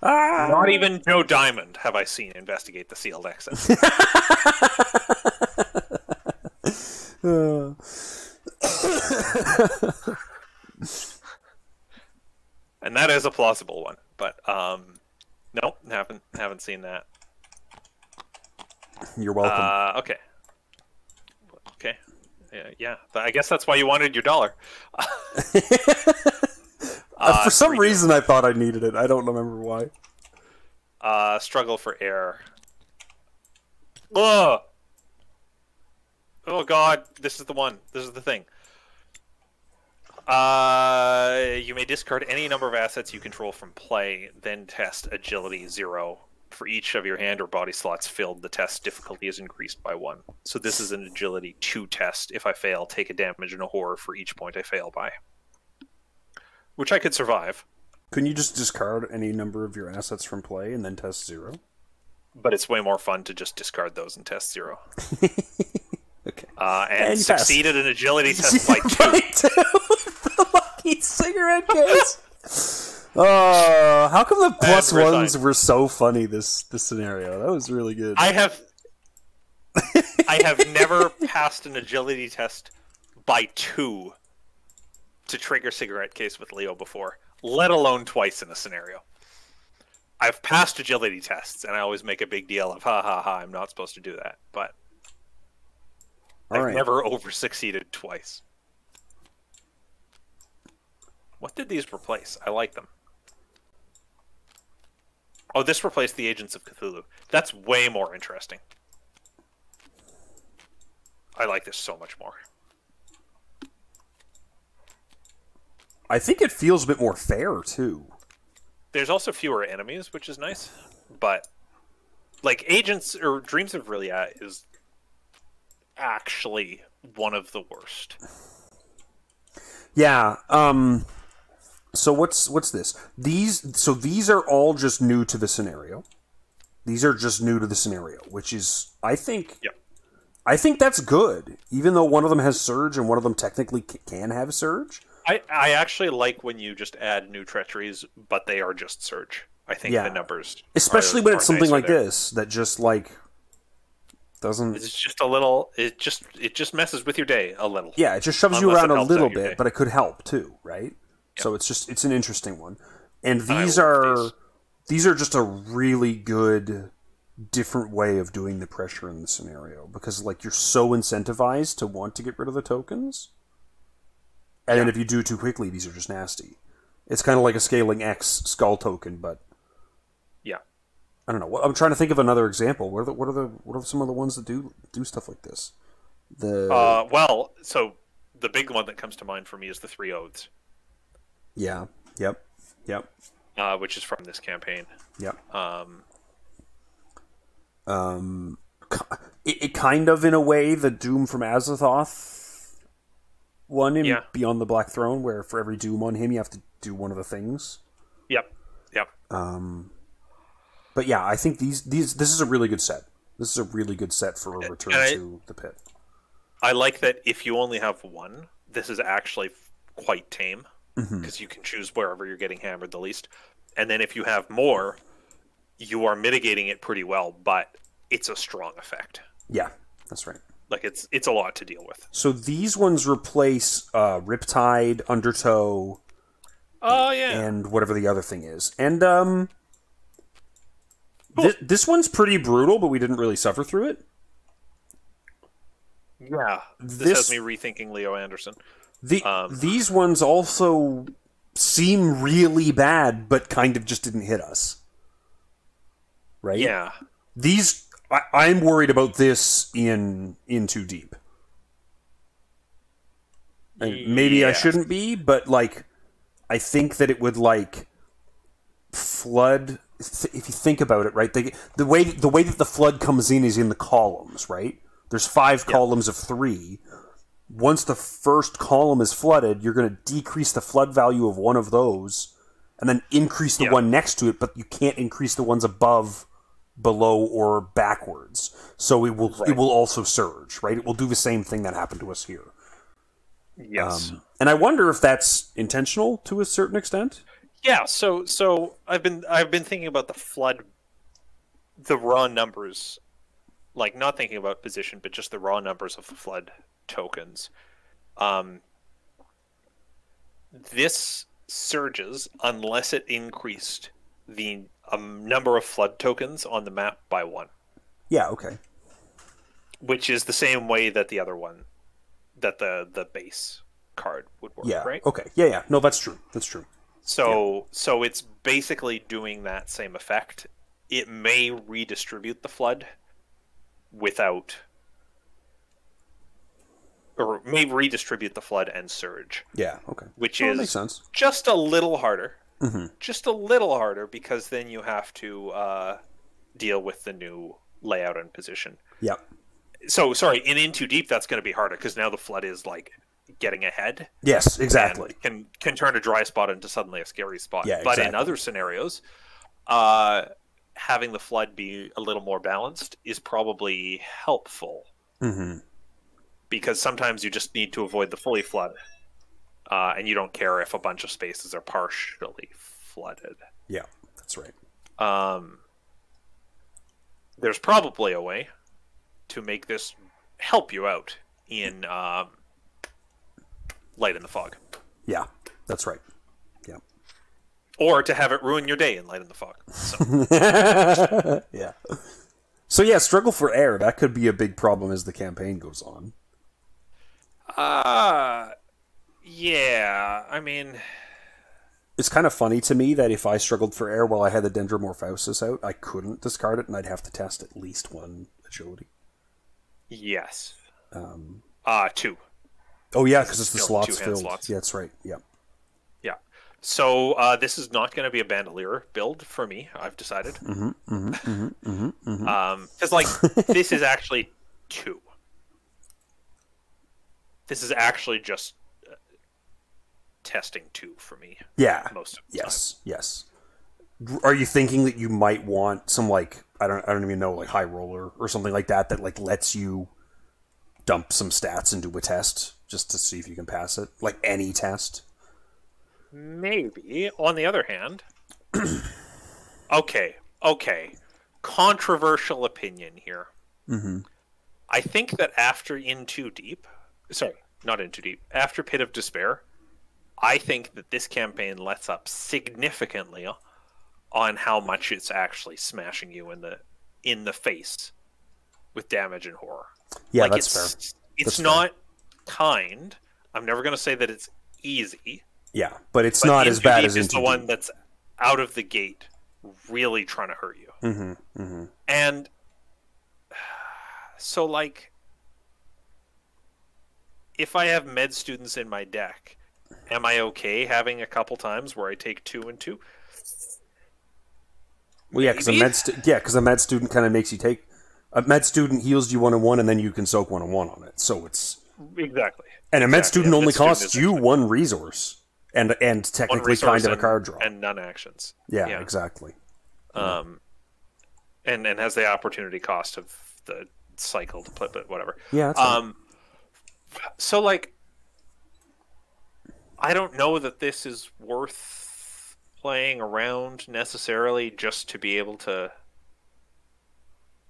Not even Joe Diamond have I seen investigate the sealed exit. And that is a plausible one, but nope, haven't seen that. You're welcome. Okay. Yeah. I guess that's why you wanted your $1. For some reason, I thought I needed it. I don't remember why. Struggle for air. Ugh! Oh god, this is the one. This is the thing. You may discard any number of assets you control from play, then test agility 0. For each of your hand or body slots filled, the test difficulty is increased by 1. So this is an agility 2 test. If I fail, take a damage and a horror for each point I fail by. Which I could survive. Couldn't you just discard any number of your assets from play and then test 0? But it's way more fun to just discard those and test 0. Okay. And succeeded an agility test by 2. The lucky cigarette case. How come the plus ones were so funny this scenario? That was really good. I have never passed an agility test by 2 to trigger cigarette case with Leo before, let alone twice in a scenario. I've passed agility tests, and I always make a big deal of, ha ha ha, I'm not supposed to do that. But I've never over-succeeded twice. What did these replace? I like them. Oh, this replaced the Agents of Cthulhu. That's way more interesting. I like this so much more. I think it feels a bit more fair, too. There's also fewer enemies, which is nice. But, like, Agents, or Dreams of Relia is actually one of the worst. Yeah, so what's this? These are all just new to the scenario. These are just new to the scenario, which is, I think... Yep. I think that's good, even though one of them has Surge and one of them technically can have Surge. I actually like when you just add new treacheries, but they are just Surge. I think the numbers... Especially when it's something like this, that just, like, doesn't... It's just a little... It just messes with your day a little. Yeah, it just shoves you around a little bit, but it could help, too, right? Yep. So it's an interesting one. And these are just a really good... different way of doing the pressure in the scenario, because like you're so incentivized to want to get rid of the tokens, and then if you do too quickly, these are just nasty. It's kind of like a scaling X skull token, but I don't know. I'm trying to think of another example. What are some of the ones that do stuff like this? Well, so the big one that comes to mind for me is the 3 Oaths. Yeah. Yep. Which is from this campaign. Yep. It kind of, in a way, the Doom from Azathoth one in Beyond the Black Throne, where for every Doom on him, you have to do one of the things. Yep. But yeah, I think this is a really good set. This is a really good set for a return to the pit. I like that if you only have one, this is actually quite tame, because you can choose wherever you're getting hammered the least. And then if you have more, you are mitigating it pretty well, but it's a strong effect. Yeah, that's right. Like, it's a lot to deal with. So these ones replace Riptide, Undertow, Oh, yeah. and whatever the other thing is. And this one's pretty brutal, but we didn't really suffer through it. Yeah. This has me rethinking Leo Anderson. These ones also seem really bad, but kind of just didn't hit us. Right? Yeah. These... I'm worried about this in Too Deep. And maybe I shouldn't be, but, like, I think that it would, like, flood... If you think about it, right? The way that the flood comes in is in the columns, right? There's 5 columns of 3. Once the first column is flooded, you're going to decrease the flood value of one of those, and then increase the one next to it, but you can't increase the ones above, below, or backwards. So it will also surge, right? It will do the same thing that happened to us here. Yes. And I wonder if that's intentional to a certain extent. Yeah, so I've been thinking about the flood, the raw numbers, like not thinking about position, but just the raw numbers of the flood tokens. This surges unless it increased the number of flood tokens on the map by 1. Yeah, okay. Which is the same way that the other one, that the base card would work, right? Okay. Yeah. No, that's true. That's true. So it's basically doing that same effect. It may redistribute the flood without... Or may redistribute the flood and surge. Yeah, okay. Which makes is sense. just a little harder. Mm-hmm. Just a little harder, because then you have to deal with the new layout and position. Yeah. So, sorry, in Too Deep, that's going to be harder, because now the flood is, like, getting ahead. Yes, exactly. And can turn a dry spot into suddenly a scary spot. Yeah, But exactly. in other scenarios, having the flood be a little more balanced is probably helpful. Mm-hmm. Because sometimes you just need to avoid the fully flood. And you don't care if a bunch of spaces are partially flooded. Yeah, that's right. There's probably a way to make this help you out in Light in the Fog. Yeah, that's right. Yeah. Or to have it ruin your day in Light in the Fog. So. Yeah. So yeah, struggle for air. That could be a big problem as the campaign goes on. Yeah. I mean, it's kind of funny to me that if I struggled for air while I had the Dendromorphosis out, I couldn't discard it, and I'd have to test at least 1 agility. yes. 2. Oh yeah, because it's the Still slots 2 hand filled. slots. Yeah, that's right. Yeah. Yeah. So this is not going to be a Bandolier build for me, I've decided. Because, like, this is actually 2. This is actually just testing 2 for me. Yeah. Most of the time. Yes. Are you thinking that you might want some, like, I don't even know, like high roller or something like that like lets you dump some stats into a test just to see if you can pass it, like any test? Maybe. On the other hand, okay, controversial opinion here. Mm-hmm. I think that after after Pit of Despair, I think that this campaign lets up significantly on how much it's actually smashing you in the face with damage and horror. Yeah, like, that's fair. It's not kind. I'm never going to say that it's easy. Yeah, but it's not as bad as Into the one that's out of the gate really trying to hurt you. Mm-hmm, mm-hmm. And so, like, if I have med students in my deck, am I okay having a couple times where I take 2 and 2? Well, yeah, because a med student kind of makes you take... A med student heals you 1-1, and then you can soak 1-1 on it. So it's... Exactly. And a med student only costs you 1 resource. And technically kind of a card draw. And none actions. Yeah, exactly. And has the opportunity cost of the cycle to play, but whatever. Yeah, that's right. So, like, I don't know that this is worth playing around necessarily just to be able to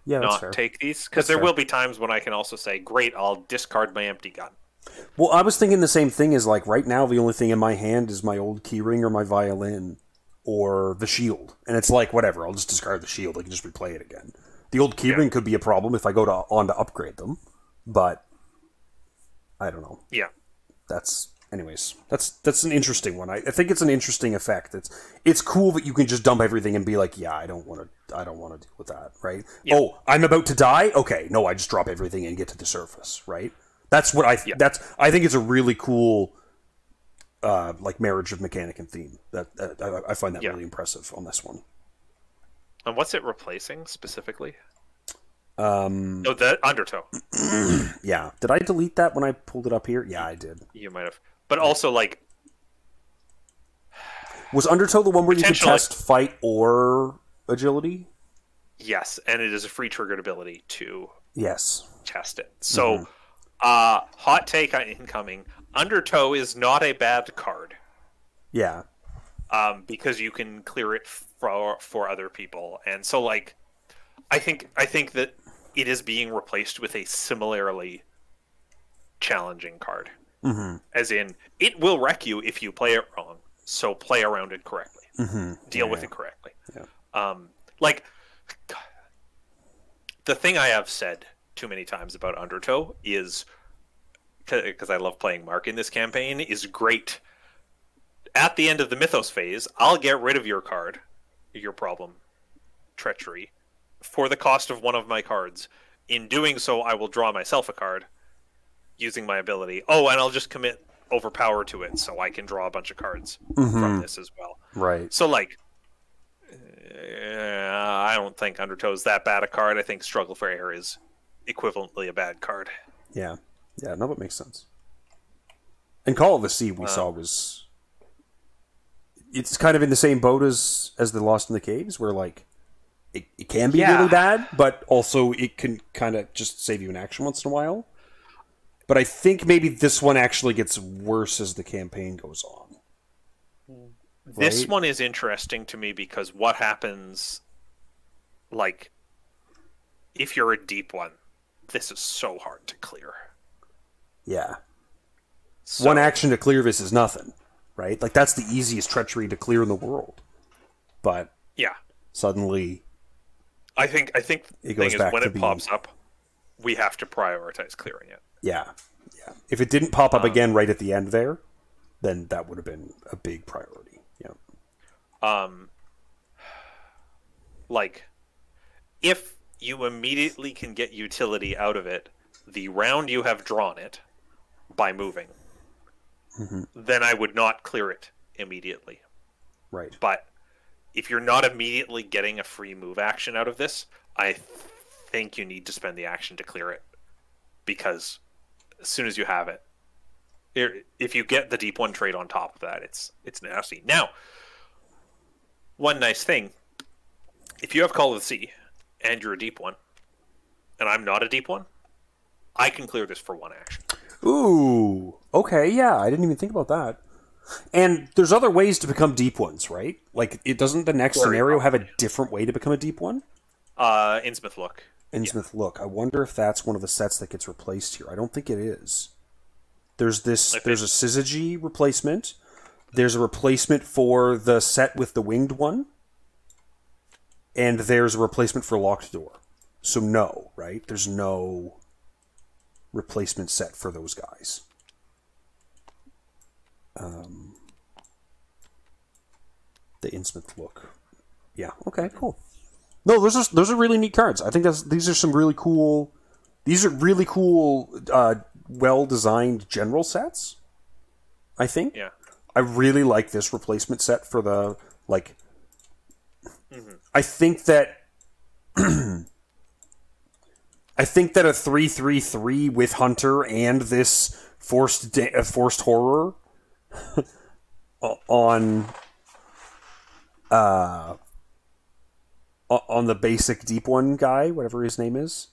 Yeah, that's not fair. take these. Because there will be times when I can also say, great, I'll discard my empty gun. Well, I was thinking the same thing as, like, right now the only thing in my hand is my old keyring or my violin or the shield. And it's like, whatever, I'll just discard the shield. I can just replay it again. The old keyring could be a problem if I go on to upgrade them. But, I don't know. Yeah. Anyways, that's an interesting one. I think it's an interesting effect. It's cool that you can just dump everything and be like, yeah, I don't want to deal with that, right? Yeah. Oh, I'm about to die? Okay, no, I just drop everything and get to the surface, right? That's what I think it's a really cool like marriage of mechanic and theme. I find that really impressive on this one. And what's it replacing specifically? The Undertow. Yeah. Did I delete that when I pulled it up here? Yeah, I did. You might have. But also, like... Was Undertow the one where you could test fight or agility? Yes, and it is a free triggered ability to test it. So, hot take on incoming. Undertow is not a bad card. Yeah. Because you can clear it for other people. And so, like, I think that it is being replaced with a similarly challenging card. Mm-hmm. As in, it will wreck you if you play it wrong. So play around it correctly. Mm-hmm. Deal with it correctly. Yeah. Like, the thing I have said too many times about Undertow is, because I love playing Mark in this campaign, is great. At the end of the Mythos phase, I'll get rid of your card, your problem, Treachery, for the cost of one of my cards. In doing so, I will draw myself a card using my ability. Oh, and I'll just commit Overpower to it so I can draw a bunch of cards from this as well. Right. So, like, I don't think Undertow is that bad a card. I think Struggle for Air is equivalently a bad card. Yeah. Yeah, no, that makes sense. And Call of the Sea we saw was... It's kind of in the same boat as the Lost in the Caves, where, like, it can be really bad, but also it can kind of just save you an action once in a while. But I think maybe this one actually gets worse as the campaign goes on. Right? This one is interesting to me because what happens, like, if you're a deep one, this is so hard to clear. Yeah. So, one action to clear this is nothing, right? Like, that's the easiest treachery to clear in the world. But yeah, suddenly... I think the thing is when it pops up, we have to prioritize clearing it. Yeah, yeah. If it didn't pop up again right at the end there, then that would have been a big priority. Yeah. Like, if you immediately can get utility out of it the round you have drawn it by moving, then I would not clear it immediately. Right. But if you're not immediately getting a free move action out of this, I think you need to spend the action to clear it. Because as soon as you have it, if you get the deep one trait on top of that, it's nasty. Now, one nice thing, if you have Call of the Sea and you're a deep one, and I'm not a deep one, I can clear this for one action. Ooh, okay, yeah, I didn't even think about that. And there's other ways to become deep ones, right? Like, it doesn't the next scenario have a different way to become a deep one? Innsmouth Look. Innsmouth Look. I wonder if that's one of the sets that gets replaced here. I don't think it is. There's a Syzygy replacement. There's a replacement for the set with the winged one. And there's a replacement for Locked Door. So no, right? There's no replacement set for those guys. The Innsmouth Look. Yeah, okay, cool. No, those are really neat cards. I think these are some really cool... These are really cool, well-designed general sets, I think. Yeah. I really like this replacement set for the, like... I think that... I think that a 3/3/3 with Hunter and this forced horror on the basic deep one guy, whatever his name is.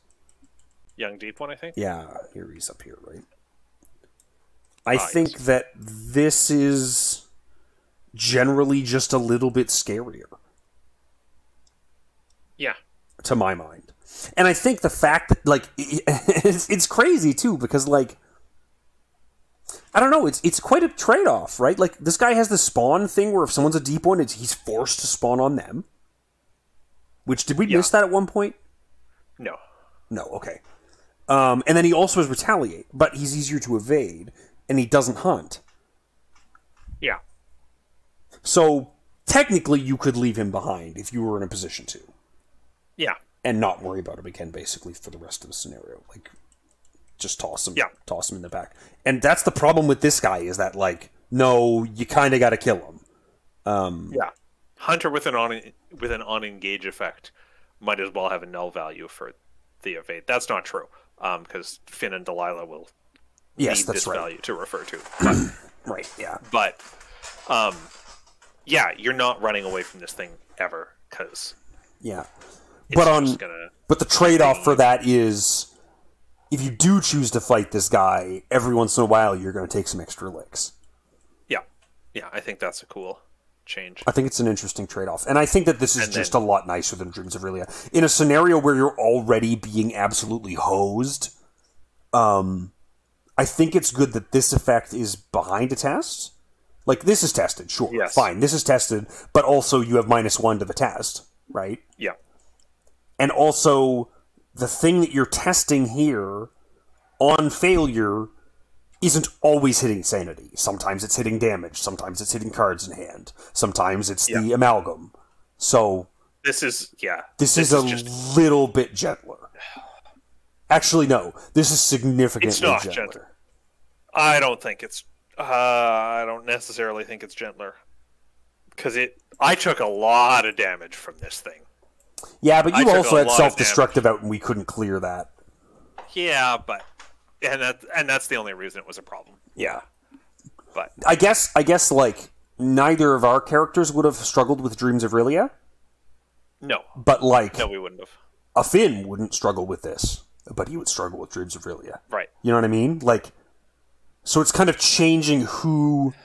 Young deep one, I think. Yeah, here he's up here, right? I think that this is generally just a little bit scarier. Yeah. To my mind. And I think the fact that, like, it's crazy, too, because, like, I don't know, it's quite a trade-off, right? Like, this guy has the spawn thing where if someone's a deep one, he's forced to spawn on them. Which, did we miss that at one point? No. No, okay. And then he also has retaliate, but he's easier to evade, and he doesn't hunt. Yeah. So, technically, you could leave him behind if you were in a position to. Yeah. And not worry about him again, basically, for the rest of the scenario. Like, just toss him in the back. And that's the problem with this guy, is that, like, no, you kind of got to kill him. Yeah. Hunter with an on-engage effect might as well have a null value for the evade. That's not true, because Finn and Delilah will need this value to refer to. But, right, yeah. But, yeah, you're not running away from this thing ever, because... Yeah. But the trade-off for that is, if you do choose to fight this guy, every once in a while you're going to take some extra licks. Yeah. Yeah, I think that's a cool change. I think it's an interesting trade-off. And I think that this is just a lot nicer than Dreams of Relia. In a scenario where you're already being absolutely hosed, I think it's good that this effect is behind a test. Like, this is tested, sure, fine. This is tested, but also you have -1 to the test, right? Yeah. And also, the thing that you're testing here on failure isn't always hitting sanity. Sometimes it's hitting damage. Sometimes it's hitting cards in hand. Sometimes it's the amalgam. So this is little bit gentler. Actually, no. This is significantly gentler. Gentler. I don't think it's... I don't necessarily think it's gentler. Because I took a lot of damage from this thing. Yeah, but you also had self-destructive out and we couldn't clear that. Yeah, but... And that's the only reason it was a problem. Yeah. But I guess, like, neither of our characters would have struggled with Dreams of Relia. No. But, like... No, we wouldn't have. A Finn wouldn't struggle with this. But he would struggle with Dreams of Relia. Right. You know what I mean? Like... So it's kind of changing who...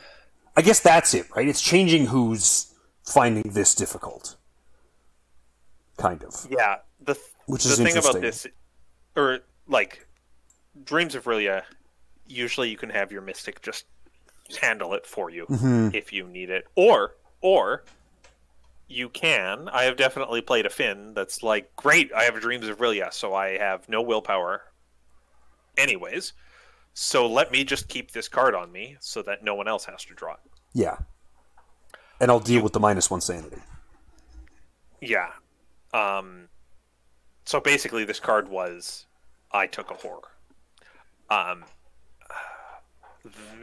I guess that's it, right? It's changing who's finding this difficult. Kind of. Yeah. Which is thing about this... Or, like... Dreams of Relia, usually you can have your Mystic just handle it for you if you need it. Or you can. I have definitely played a Finn that's like, great, I have Dreams of Relia, so I have no willpower anyways. So let me just keep this card on me so that no one else has to draw it. Yeah. And I'll deal with the -1 sanity. Yeah. So basically this card was, I took a horror.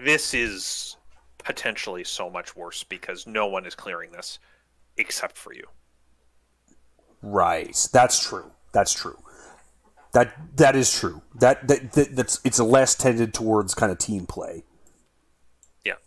This is potentially so much worse because no one is clearing this except for you. Right. That's true. That is true. That's it's a less tended towards kind of team play. Yeah.